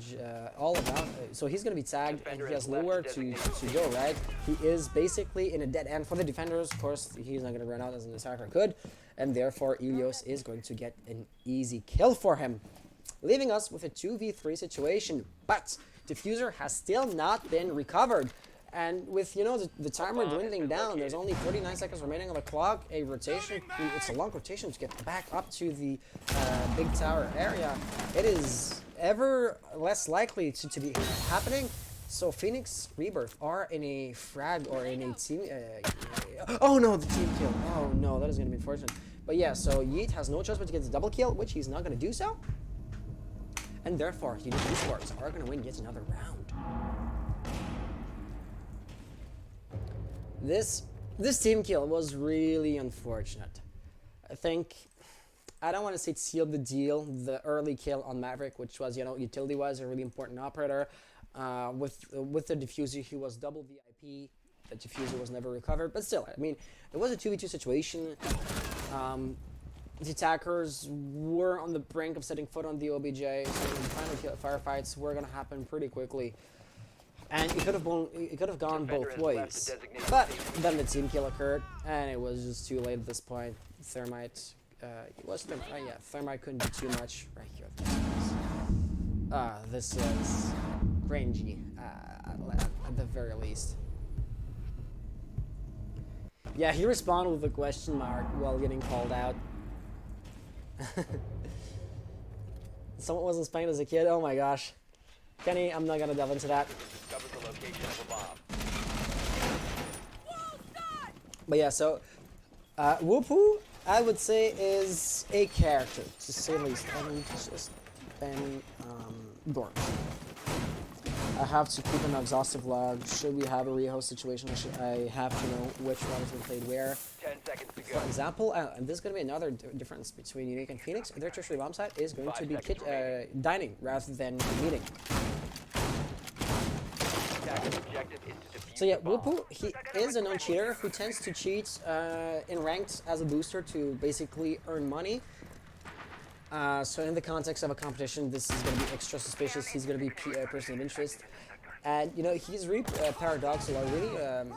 all around. So he's going to be tagged, and he has nowhere to go, right? He is basically in a dead end for the defenders. Of course, he's not going to run out as an attacker could. And therefore, Elios is going to get an easy kill for him, leaving us with a 2v3 situation. But diffuser has still not been recovered. And with, the timer dwindling down, there's only 39 seconds remaining on the clock. A rotation, it's a long rotation to get back up to the big tower area. It is ever less likely to be happening. So Phoenix Rebirth are in a frag or in a team. Oh no, the team kill. Oh no, that is going to be unfortunate. But yeah, so Yeet has no choice but to get the double kill, which he's not going to do so. And therefore, Unique Esports are going to win yet another round. This team kill was really unfortunate. I think, I don't want to say it sealed the deal, the early kill on Maverick, which was, utility-wise a really important operator. With the diffuser, he was double VIP. The diffuser was never recovered, but still, I mean, it was a 2v2 situation. The attackers were on the brink of setting foot on the OBJ, so the final firefights were going to happen pretty quickly. And it could have gone Defender both has left ways. the designated But safe then the team kill occurred, and it was just too late at this point. Thermite, Thermite couldn't do too much. Right here. This is cringy, at the very least. Yeah, he responded with a question mark while getting called out. Someone wasn't spanked as a kid? Oh my gosh. Kenny, I'm not gonna delve into that. discovers the location of a bomb. But yeah, so Whoopu, I would say, is a character, to say the least. I mean, he's just been dork. I have to keep an exhaustive log. Should we have a rehost situation, I have to know which one has been played where. 10 seconds to go. For example, and this is going to be another difference between Unique and Phoenix. Their tertiary bomb site is going 5 to be seconds remaining. dining rather than meeting. Attacker's objective is to defuse So yeah, the bomb. Whoopu, he is a known cheater who tends to cheat in ranked as a booster to basically earn money. So in the context of a competition, this is going to be extra suspicious. He's going to be a person of interest. And, you know, he's really paradoxical or really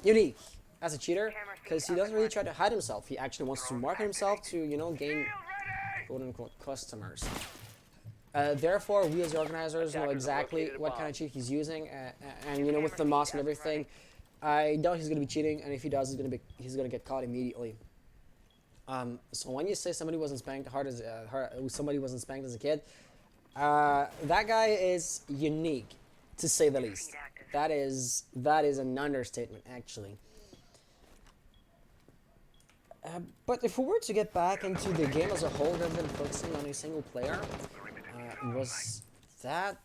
unique as a cheater because he doesn't really try to hide himself. He actually wants to market himself to, you know, gain quote-unquote customers. Therefore, we as organizers know exactly what kind of cheat he's using, and you know, with the moss and everything, I doubt he's going to be cheating, and if he does, he's going to get caught immediately. So when you say somebody wasn't spanked somebody wasn't spanked as a kid, that guy is unique, to say the least. That is an understatement, actually. But if we were to get back into the game as a whole rather than focusing on a single player, was that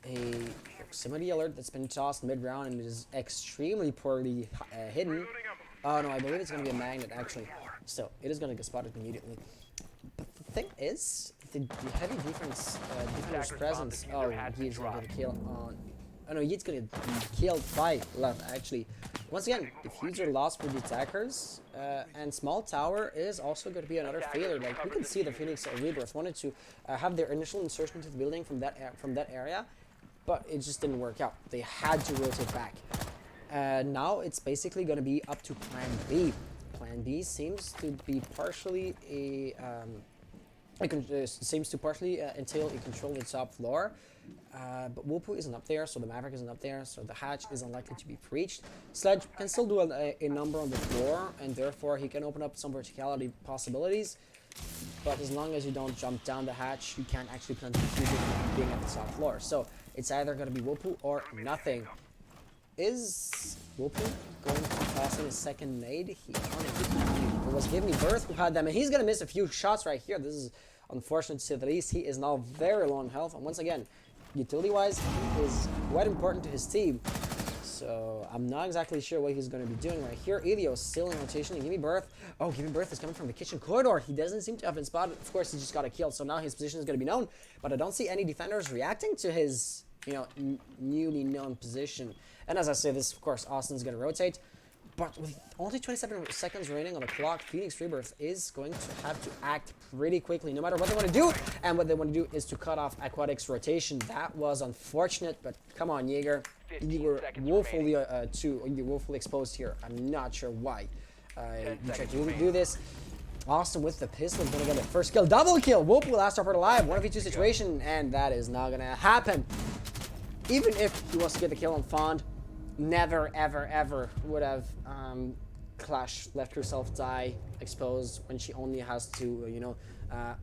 a proximity alert that's been tossed mid-round and is extremely poorly hidden? Oh no, I believe it's going to be a magnet, actually. So, it is going to get spotted immediately. But the thing is, the heavy defender's presence... Oh, he's going to get a kill on... Oh no, he's going to be killed by left, actually. Once again, diffuser lost for the attackers, and small tower is also going to be another failure. Like, we can see the Phoenix Rebirth wanted to have their initial insertion into the building from that area, but it just didn't work out. They had to rotate back. Now it's basically going to be up to Plan B. Plan B seems to be partially seems to partially entail a control of the top floor. But Whoopu isn't up there, so the Maverick isn't up there, so the hatch is unlikely to be breached. Sledge can still do a number on the floor, and therefore he can open up some verticality possibilities. But as long as you don't jump down the hatch, you can't actually plant the fusion being at the top floor. So it's either going to be Whoopu or nothing. Is Whoopu going to toss in a second nade? It was Give Me Birth who had them, and he's going to miss a few shots right here. This is unfortunate to say the least. He is now very low on health, and once again, utility-wise, he is quite important to his team. So I'm not exactly sure what he's going to be doing right here. Elio's still in rotation. Give Me Birth. Oh, Give Me Birth is coming from the kitchen corridor. He doesn't seem to have been spotted. Of course, he just got a kill, so now his position is going to be known. But I don't see any defenders reacting to his, you know, newly known position. And as I say this, of course, Austin's going to rotate. But with only 27 seconds remaining on the clock, Phoenix Rebirth is going to have to act pretty quickly, no matter what they want to do. And what they want to do is to cut off Aquatic's rotation. That was unfortunate, but come on, Jaeger. You were woefully woefully exposed here. I'm not sure why you tried to do this. Austin with the pistol is going to get the first kill. Double kill! Whoop, last effort alive. 1v2 situation, and that is not going to happen. Even if he wants to get the kill on Fond, never, ever, ever would have Clash left herself die exposed when she only has to, you know,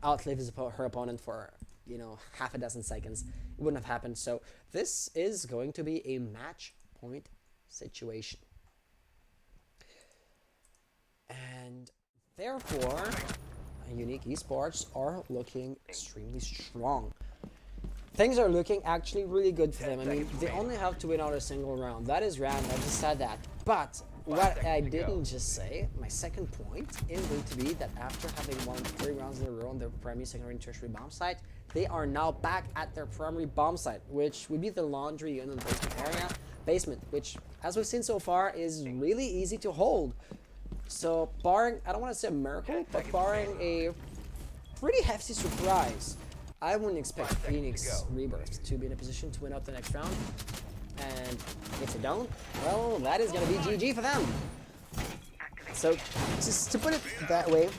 outlive her opponent for, you know, half a dozen seconds. It wouldn't have happened. So this is going to be a match point situation. And therefore, Unique Esports are looking extremely strong. Things are looking actually really good for them. I mean, they only have to win out a single round. That is random. I just said that. But what I didn't just say, my second point is going to be that after having won 3 rounds in a row on their primary, secondary, and tertiary bomb site, they are now back at their primary bomb site, which would be the laundry unit basement, which, as we've seen so far, is really easy to hold. So, barring, I don't want to say a miracle, but barring a pretty hefty surprise, I wouldn't expect Phoenix Rebirth to be in a position to win out the next round. And if they don't, well, that is going to be GG for them. So, just to put it that way,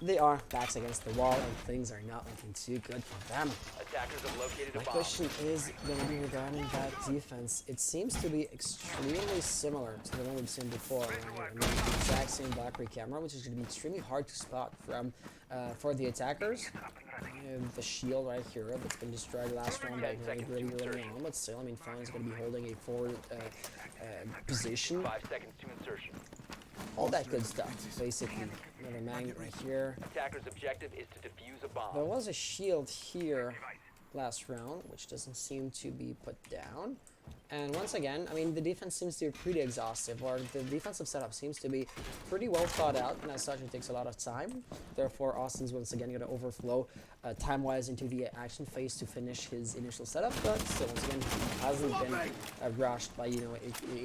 they are backs against the wall and things are not looking too good for them. Attackers have located a My bomb. question is going to be regarding that defense. It seems to be extremely similar to the one we've seen before. Right? I mean, the exact same Valkyrie camera, which is going to be extremely hard to spot from for the attackers. The shield right here that's been destroyed last round by really early on, but still, I mean, Fine is going to be holding a forward position. 5 seconds to insertion. All that good stuff, basically. Another magnet right here. Attacker's objective is to defuse a bomb. There was a shield here last round, which doesn't seem to be put down. And once again, I mean, the defense seems to be pretty exhaustive, or the defensive setup seems to be pretty well thought out, and as such, it takes a lot of time. Therefore, Austin's once again going to overflow time-wise into the action phase to finish his initial setup, but still, once again, hasn't been rushed by, you know,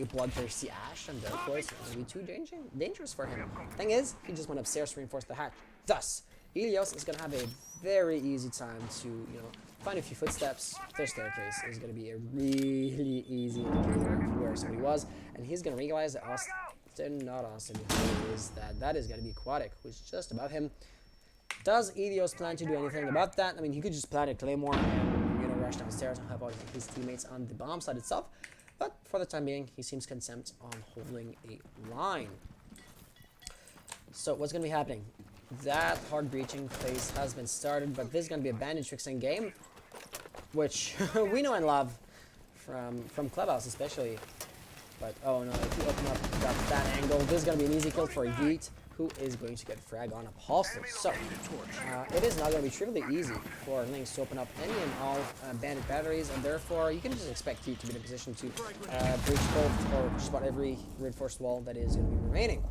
a bloodthirsty Ashe, and therefore, it's going to be too dangerous for him. Thing is, he just went upstairs to reinforce the hatch. Thus, Ilios is going to have a very easy time to, you know, find a few footsteps. Their staircase is going to be a really easy indicator of where somebody was, and he's going to realize that Austin, that is going to be Aquatic, who's just above him. Does Ilios plan to do anything about that? I mean, he could just plant a claymore and, you know, rush downstairs and help out his teammates on the bomb side itself, but for the time being, he seems content on holding a line. So what's going to be happening? That hard breaching phase has been started, but this is going to be a bandage fixing game, which we know and love from Clubhouse especially. But oh no, if you open up that angle, this is going to be an easy kill for Yeet, who is going to get frag on Apostle. So it is not going to be trivially easy for Lynx to open up any and all bandit batteries, and therefore you can just expect Yeet to be in a position to breach both or just about every reinforced wall that is going to be remaining.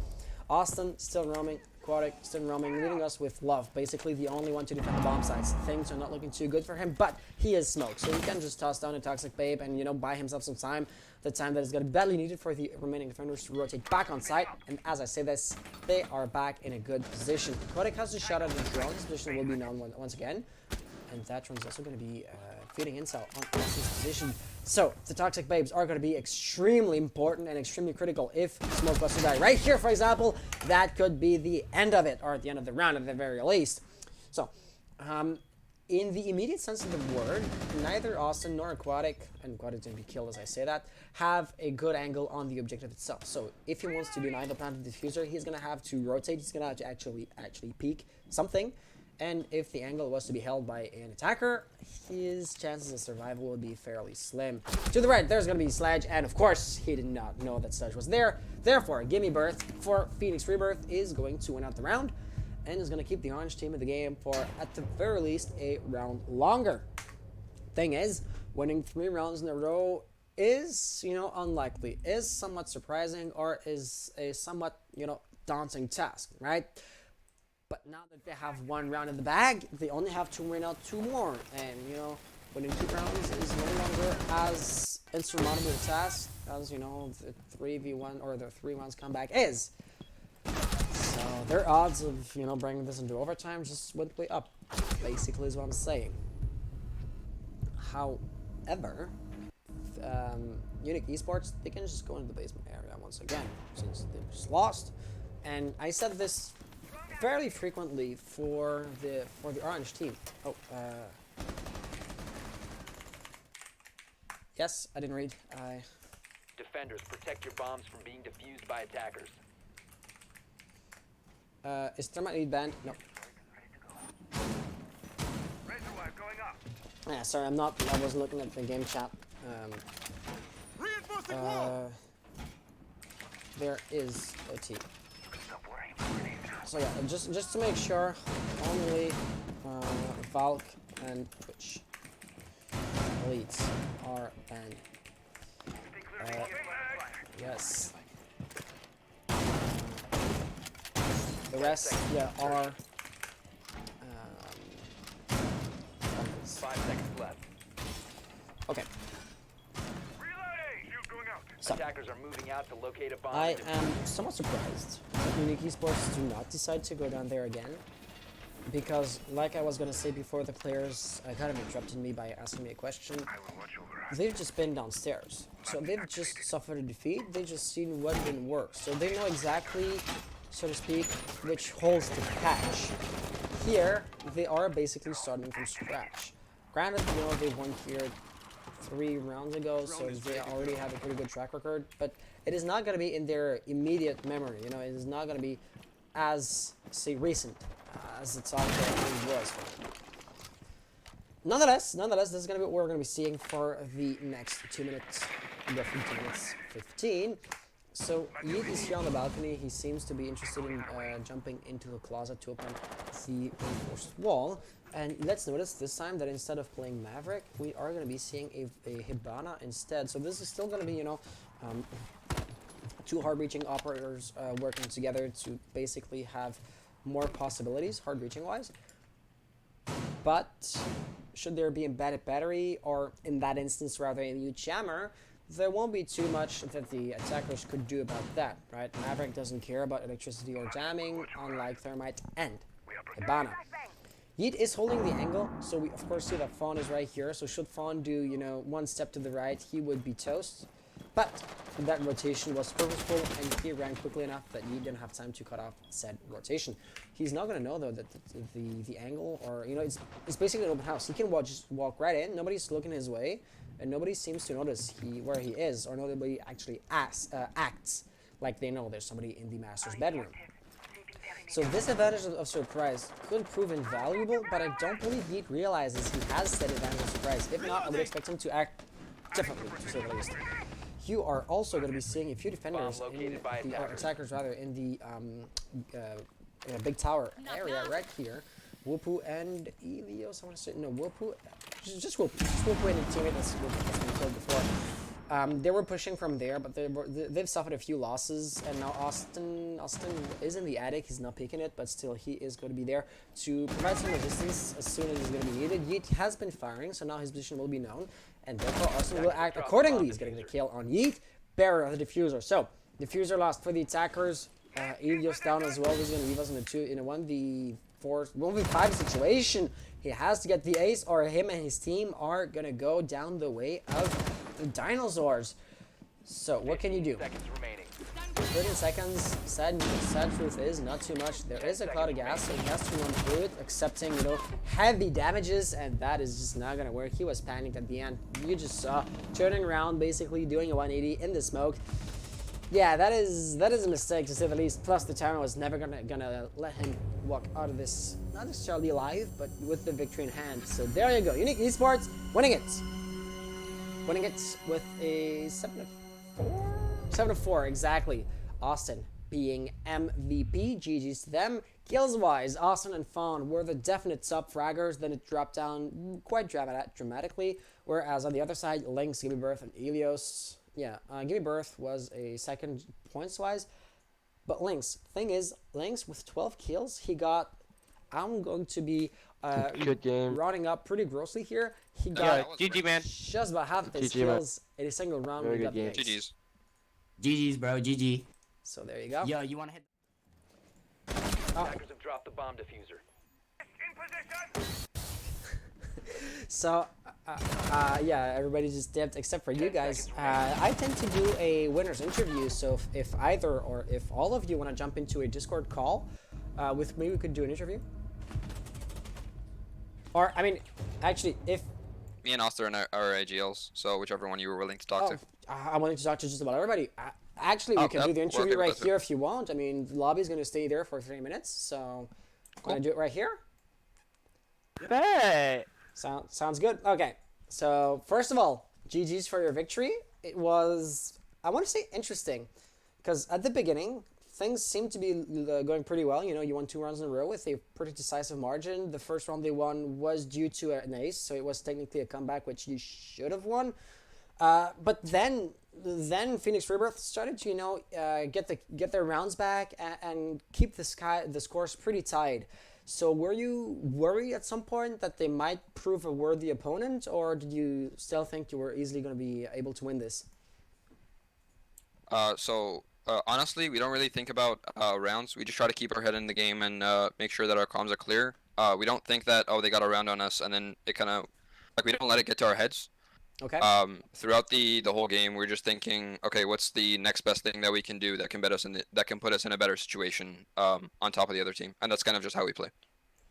Austin still roaming, Aquatic still roaming, leaving us with Love, basically the only one to defend the bomb sites. Things are not looking too good for him, but he is smoked, so he can just toss down a Toxic Babe and, you know, buy himself some time, the time that is going to be badly needed for the remaining defenders to rotate back on site. And as I say this, they are back in a good position. Aquatic has a shot at the drone. His position will be known once again, and that drone's also going to be feeding intel on Austin's position. So the Toxic Babes are going to be extremely important and extremely critical if Smoke was to die. Right here, for example, that could be the end of it, or at the end of the round at the very least. So, in the immediate sense of the word, neither Austin nor Aquatic, and Aquatic's going to be killed as I say that, have a good angle on the objective itself. So if he wants to deny the planted diffuser, he's going to have to rotate. He's going to have to actually peek something. And if the angle was to be held by an attacker, his chances of survival would be fairly slim. To the right, there's going to be Sledge, and of course, he did not know that Sledge was there. Therefore, Gimme Birth for Phoenix Rebirth is going to win out the round, and is going to keep the orange team in the game for, at the very least, a round longer. Thing is, winning 3 rounds in a row is, you know, unlikely, is somewhat surprising, or is a somewhat, you know, daunting task, right? But now that they have 1 round in the bag, they only have to win out 2 more. And, you know, winning 2 rounds is no longer as insurmountable a task as, you know, the 3v1 or the 3 rounds comeback is. So their odds of, you know, bringing this into overtime just went way up, basically is what I'm saying. However, Unique Esports, they can just go into the basement area once again, since they've just lost. And I said this fairly frequently for the orange team. Oh, yes, I didn't read. Defenders, protect your bombs from being defused by attackers. Is Thermite lead banned? No. Yeah, sorry, I wasn't looking at the game chat. There is OT. So yeah, just to make sure, only Valk and Twitch elites are banned. Yes. The rest, yeah, are 5 seconds left. okay. So, Attackers are moving out to locate a bomb. I am somewhat surprised that Unique Esports do not decide to go down there again. because, like I was gonna say before, the players kind of interrupted me by asking me a question. They've just been downstairs, so they've just suffered a defeat. They've just seen what didn't work, so they know exactly, so to speak, which holes to patch. Here, they are basically starting from scratch. Granted, they won here 3 rounds ago, so they already have a pretty good track record, but it is not going to be in their immediate memory. It is not going to be as, say, recent as it's already was for them. Nonetheless, this is going to be what we're going to be seeing for the next 2 minutes, roughly 2 minutes 15. So Yeet is here on the balcony. He seems to be interested in jumping into the closet to open the reinforced wall. And let's notice this time that instead of playing Maverick, we are going to be seeing a Hibana instead. So this is still going to be, 2 hard-reaching operators working together to basically have more possibilities, hard-reaching wise. But should there be embedded battery, or in that instance rather a huge jammer, there won't be too much that the attackers could do about that, right? Maverick doesn't care about electricity or jamming, unlike Thermite and Hibana. Yeet is holding the angle, so we of course see that Fawn is right here, so should Fawn do, 1 step to the right, he would be toast. But that rotation was purposeful, and he ran quickly enough that Yeet didn't have time to cut off said rotation. He's not going to know, though, that the angle, or, it's basically an open house. He can just walk right in, nobody's looking his way, and nobody seems to notice where he is, or nobody actually acts like they know there's somebody in the master's bedroom. So this advantage of surprise could prove invaluable, but I don't believe Yeet realizes he has said advantage of surprise. If not, I would expect him to act differently, to say the least. You are also going to be seeing a few defenders, attackers rather, in the big tower area right here. Woopu and Elios, I want to say, no, Woopu, just Woopu and a teammate that's been killed before. They were pushing from there, but they've suffered a few losses, and now Austin is in the attic. He's not picking it, but still he is going to be there to provide some resistance as soon as he's going to be needed. Yeet has been firing, so now his position will be known, and therefore Austin will act accordingly. He's getting the kill on Yeet, bearer of the diffuser. So diffuser lost for the attackers. Elios down as well. He's going to leave us in a 1v5 situation. He has to get the ace, or him and his team are going to go down the way of the dinosaurs. So what can you do? 13 seconds. Sad truth is not too much. There is a cloud of gas, so he has to run through it, accepting heavy damages, and that is just not gonna work. He was panicked at the end. You just saw turning around, basically doing a 180 in the smoke. Yeah, that is a mistake, to say the least. Plus the timer was never gonna let him walk out of this, not necessarily alive, but with the victory in hand. So there you go. Unique Esports winning it with a 7-4? 7-4, exactly. Austin being MVP. GG's to them. Kills wise, Austin and Fawn were the definite top fraggers. Then it dropped down quite dramatically. Whereas on the other side, Lynx, Rebirth, and Elios. Yeah, Rebirth was a second points wise. But Lynx, thing is, Lynx with 12 kills, he got, I'm going to be good game. rounding up pretty grossly here. He got GG, man. just about half of his kills in a single round. Very We got good the game. ace. GG's, bro. GG. So there you go. Yo, you want to hit? Attackers have dropped the bomb diffuser. So, yeah, everybody just dipped except for you guys. I tend to do a winner's interview, so if either or if all of you want to jump into a Discord call with me, we could do an interview. Or, I mean, actually, if... Me and Austin are AGLs, so whichever one you were willing to talk to. I'm willing to talk to just about everybody. Actually, we can do the interview right here if you want. I mean, the lobby's going to stay there for 3 minutes, so I'm going to do it right here. Hey. Sounds good. Okay, so first of all, GG's for your victory. It was, I want to say, interesting, because at the beginning, things seemed to be going pretty well. You won 2 rounds in a row with a pretty decisive margin. The first round they won was due to an ace, so it was technically a comeback, which you should have won. But then Phoenix Rebirth started to, get their rounds back and keep the scores pretty tight. So were you worried at some point that they might prove a worthy opponent, or did you still think you were easily going to be able to win this? Honestly, we don't really think about rounds. We just try to keep our head in the game and make sure that our comms are clear. We don't think that, oh, they got around on us, and then it kind of like we don't let it get to our heads. Okay. Throughout the whole game, we're just thinking, okay, what's the next best thing that we can do that can that can put us in a better situation on top of the other team, and that's kind of just how we play.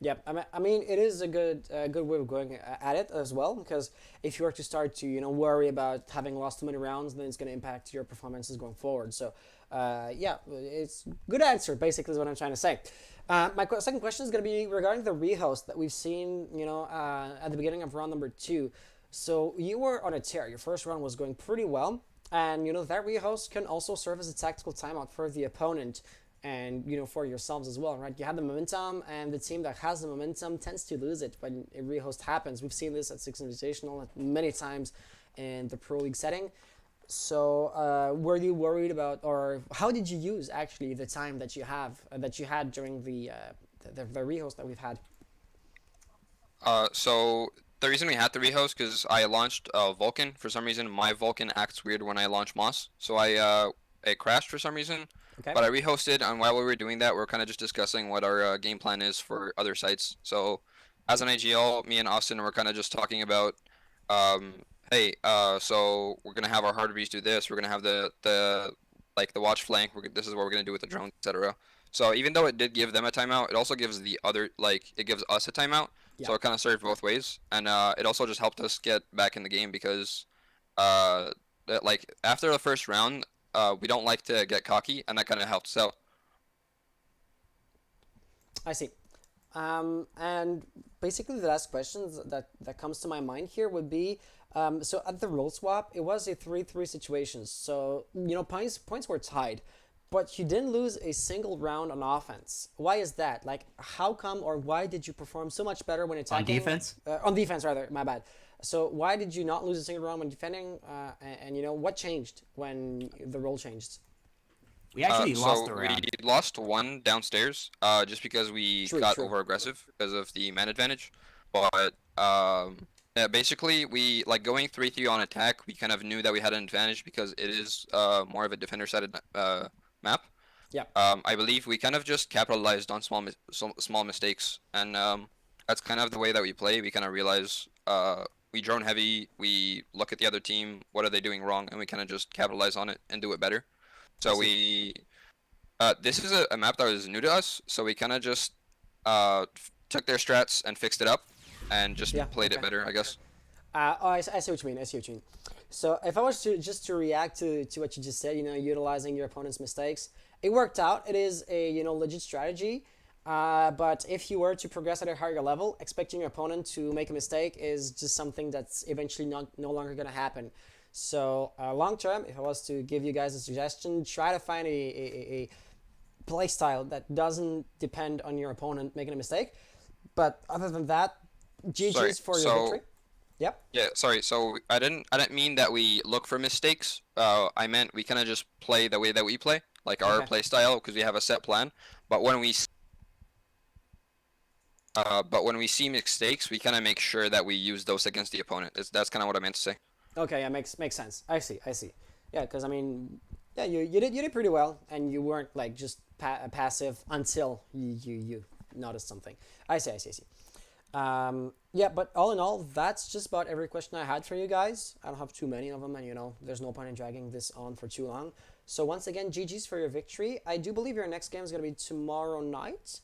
Yep, I mean, it is a good way of going at it as well, because if you were to start to worry about having lost too many rounds, then it's going to impact your performances going forward. So, yeah, it's good answer. Basically, is what I'm trying to say. My second question is going to be regarding the rehost that we've seen, at the beginning of round number 2. So you were on a tear. Your first round was going pretty well, and that rehost can also serve as a tactical timeout for the opponent and for yourselves as well, right? You had the momentum, and the team that has the momentum tends to lose it when a rehost happens. We've seen this at Six Invitational many times in the Pro League setting. So were you worried about, or how did you use actually the time that you had during the rehost that we've had? So the reason we had the rehost because I launched Vulcan. For some reason, my Vulcan acts weird when I launch Moss, so it crashed for some reason. Okay. But I rehosted, and while we were doing that, we are kind of just discussing what our game plan is for other sites. So, as an AGL, me and Austin were kind of just talking about, hey, so we're gonna have our hard breeze do this. We're gonna have the watch flank. This is what we're gonna do with the drone, etc. So even though it did give them a timeout, it also gives the other it gives us a timeout. Yeah. So it kind of served both ways, and it also just helped us get back in the game because, after the first round. We don't like to get cocky, and that kind of helps out. I see. And basically the last question that comes to my mind here would be, so at the role swap, it was a 3-3 situation. So, points were tied, but you didn't lose a single round on offense. Why is that? Like, how come, or why did you perform so much better when attacking? On defense? On defense, rather, my bad. So why did you not lose a single round when defending? And what changed when the role changed? We actually lost a So round. we lost one downstairs, just because we got over aggressive because of the man advantage. But yeah, basically we going 3-3 on attack. We kind of knew that we had an advantage because it is more of a defender-sided map. Yeah. I believe we kind of just capitalized on small mistakes, and that's kind of the way that we play. We kind of realize we drone heavy. We look at the other team. What are they doing wrong? And we kind of just capitalize on it and do it better. So this is a map that was new to us. So we kind of just took their strats and fixed it up, and just played it better, I guess. I see what you mean. I see what you mean. So if I was to react to what you just said, utilizing your opponent's mistakes, it worked out. It is a legit strategy. But if you were to progress at a higher level, expecting your opponent to make a mistake is just something that's eventually no longer going to happen. So long term, if I was to give you guys a suggestion, try to find a play style that doesn't depend on your opponent making a mistake. But other than that, GG's for your victory. Yep. Yeah, sorry. So I didn't mean that we look for mistakes. I meant we kind of just play the way that we play, like our play style, because we have a set plan. But when we see mistakes, we kind of make sure that we use those against the opponent. That's kind of what I meant to say. Okay, yeah, makes sense. I see. Yeah, because I mean, yeah, you did pretty well, and you weren't just passive until you noticed something. I see. Yeah, but all in all, that's just about every question I had for you guys. I don't have too many of them, and there's no point in dragging this on for too long. So once again, GG's for your victory. I do believe your next game is going to be tomorrow night.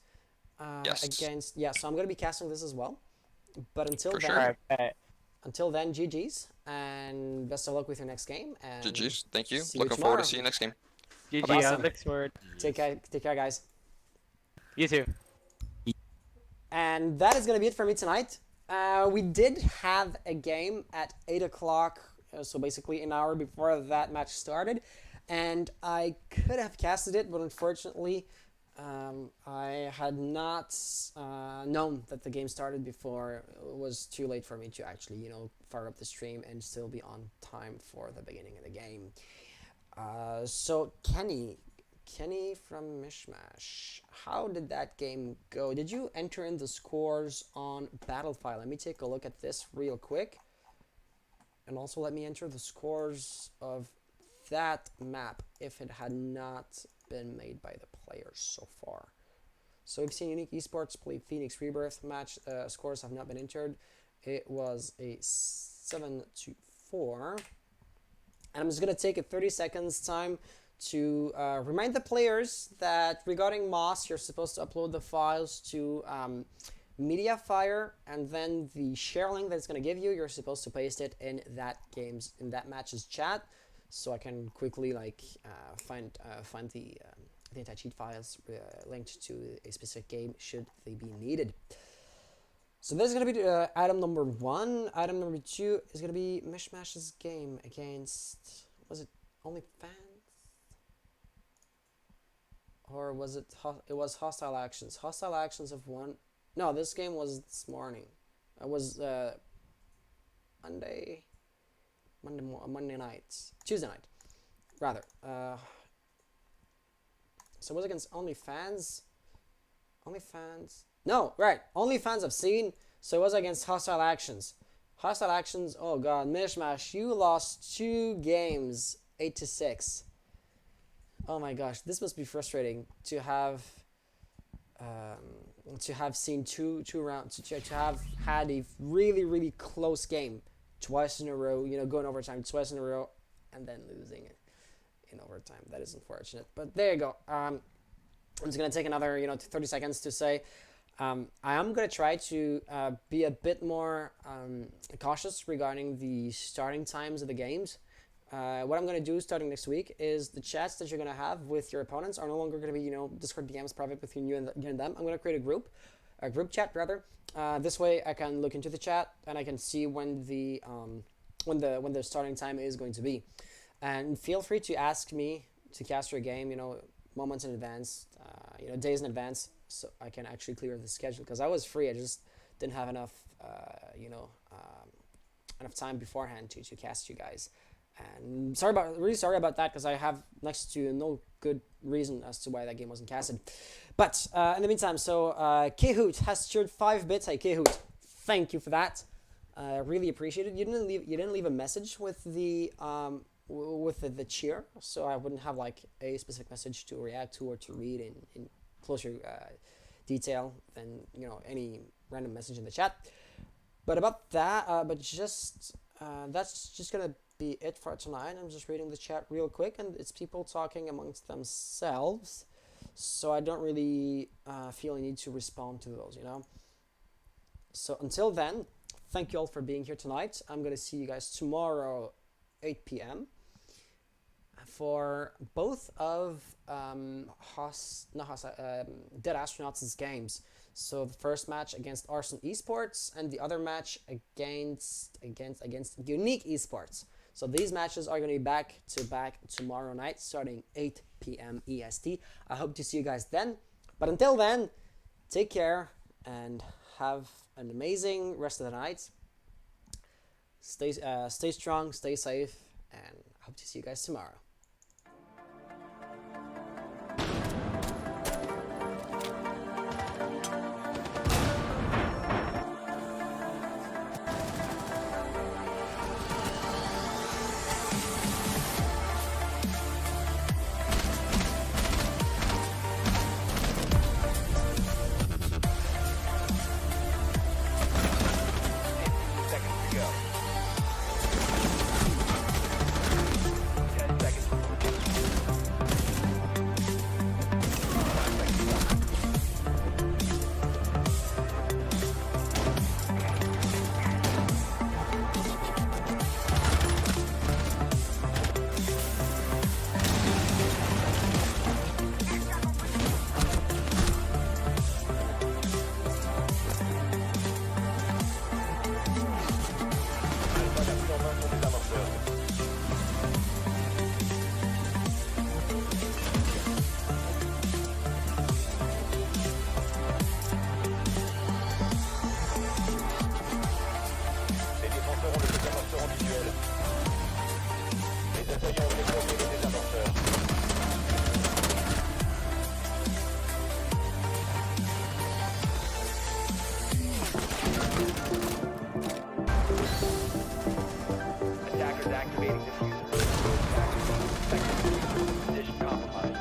Yes. So I'm going to be casting this as well. But until For then, sure. until then, GG's, and best of luck with your next game. And GG's. Thank you. see you Looking forward tomorrow. to see you next game. GG, Awesome. next word. Take care, guys. You too. And that is going to be it for me tonight. We did have a game at 8 o'clock, so basically an hour before that match started. And I could have casted it, but unfortunately, I had not known that the game started before. It was too late for me to actually, fire up the stream and still be on time for the beginning of the game. So Kenny from Mishmash, how did that game go? Did you enter in the scores on Battlefile? Let me take a look at this real quick. And also let me enter the scores of that map if it had not been made by the players so far. So we've seen Unique Esports play Phoenix Rebirth match. Scores have not been entered. It was a 7-4. And I'm just going to take a 30 seconds time to remind the players that regarding Moss, you're supposed to upload the files to Mediafire, and then the share link that it's going to give you, you're supposed to paste it in that match's chat, so I can quickly find the anti-cheat files linked to a specific game should they be needed. So this is going to be item number 1. Item number 2 is going to be Mishmash's game against, was it OnlyFans? Or was it, it was Hostile Actions. Hostile Actions have won. No, this game was this morning. It was Monday night. Tuesday night, rather. So it was against OnlyFans. No, right. OnlyFans I've seen. So it was against Hostile Actions. Hostile Actions, oh god, Mishmash, you lost 2 games, 8-6. Oh my gosh, this must be frustrating to have seen two rounds, to have had a really close game twice in a row, going overtime twice in a row, and then losing it in overtime. That is unfortunate, but there you go. I'm just gonna take another 30 seconds to say I am gonna try to be a bit more cautious regarding the starting times of the games. What I'm going to do starting next week is the chats that you're going to have with your opponents are no longer going to be, Discord DMs private between you and them. I'm going to create a group chat rather. This way I can look into the chat and I can see when the starting time is going to be. And feel free to ask me to cast your game, moments in advance, days in advance, so I can actually clear the schedule, because I was free. I just didn't have enough, enough time beforehand to cast you guys. And really sorry about that, because I have next to no good reason as to why that game wasn't casted. But in the meantime, so Khoot has cheered 5 bits. Hey Khoot, thank you for that. Really appreciate it. You didn't leave a message with the cheer, so I wouldn't have a specific message to react to or to read in closer detail than any random message in the chat. But about that, that's just gonna be it for tonight. I'm just reading the chat real quick, and it's people talking amongst themselves, so I don't really feel a need to respond to those, So until then, thank you all for being here tonight. I'm gonna see you guys tomorrow 8 p.m. for both of Dead Astronauts' games. So the first match against Arson Esports, and the other match against Unique Esports. So these matches are going to be back to back tomorrow night, starting 8 p.m. EST. I hope to see you guys then. But until then, take care and have an amazing rest of the night. Stay strong, stay safe, and I hope to see you guys tomorrow. Position compromised.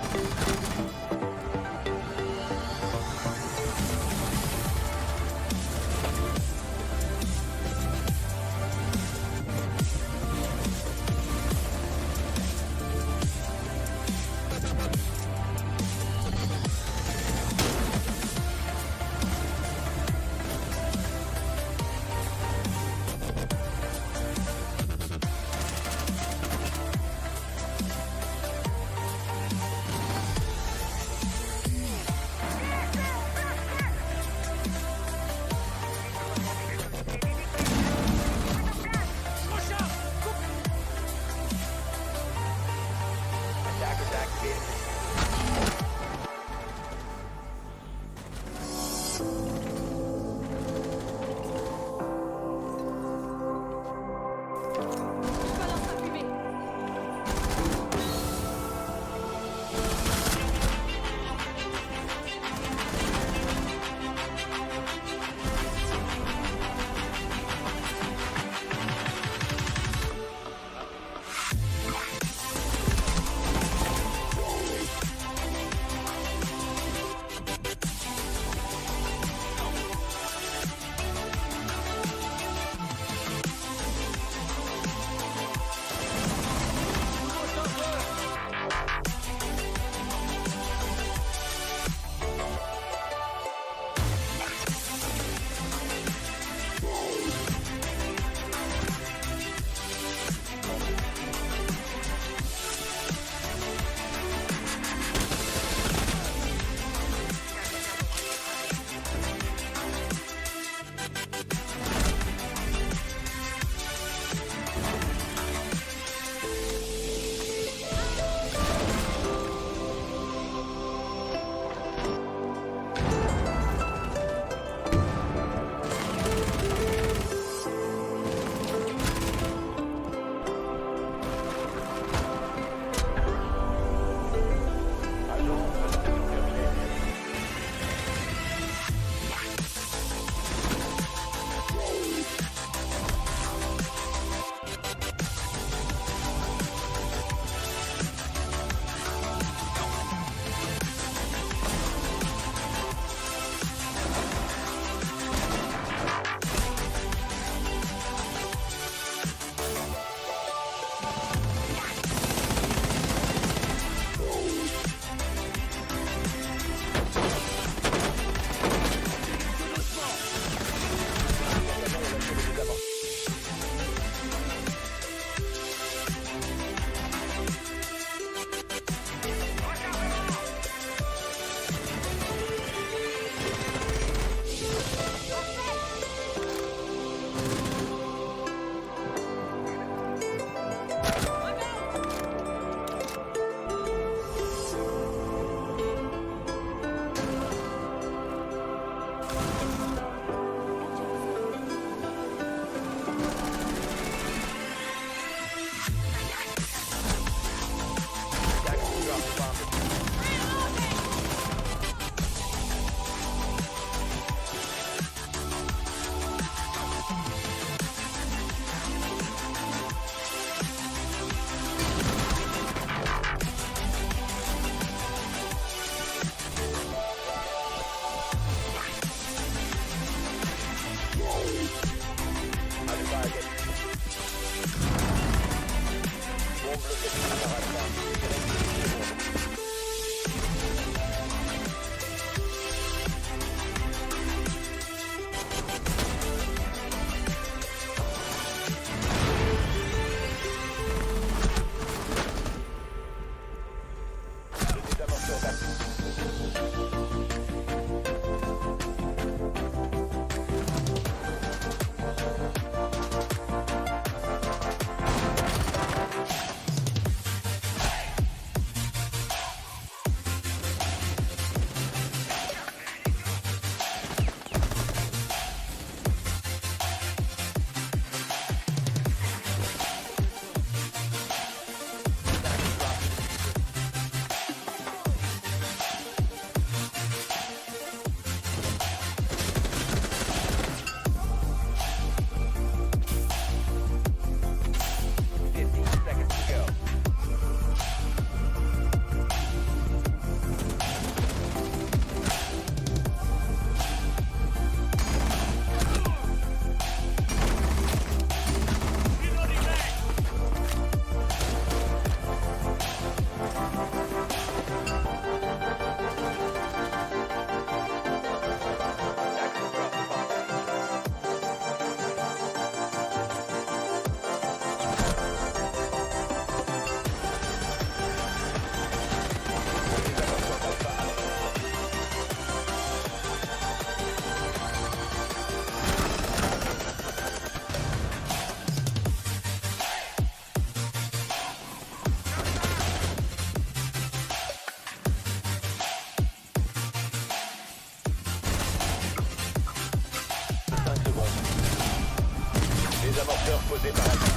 Désamorceur posé par Alpha.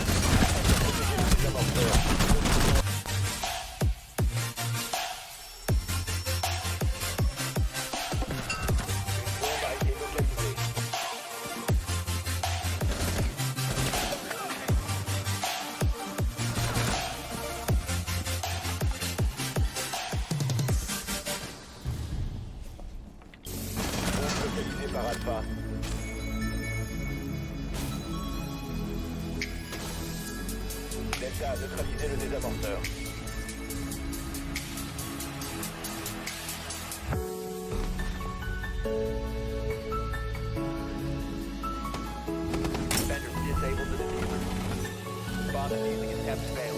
Protégez le désamorceur. Une bombe a été localisée. Bombe localisée par Alpha. Delta a neutralisé le désamorceur. Defenders disabled the diffuser. Bomb diffusing attempt failed.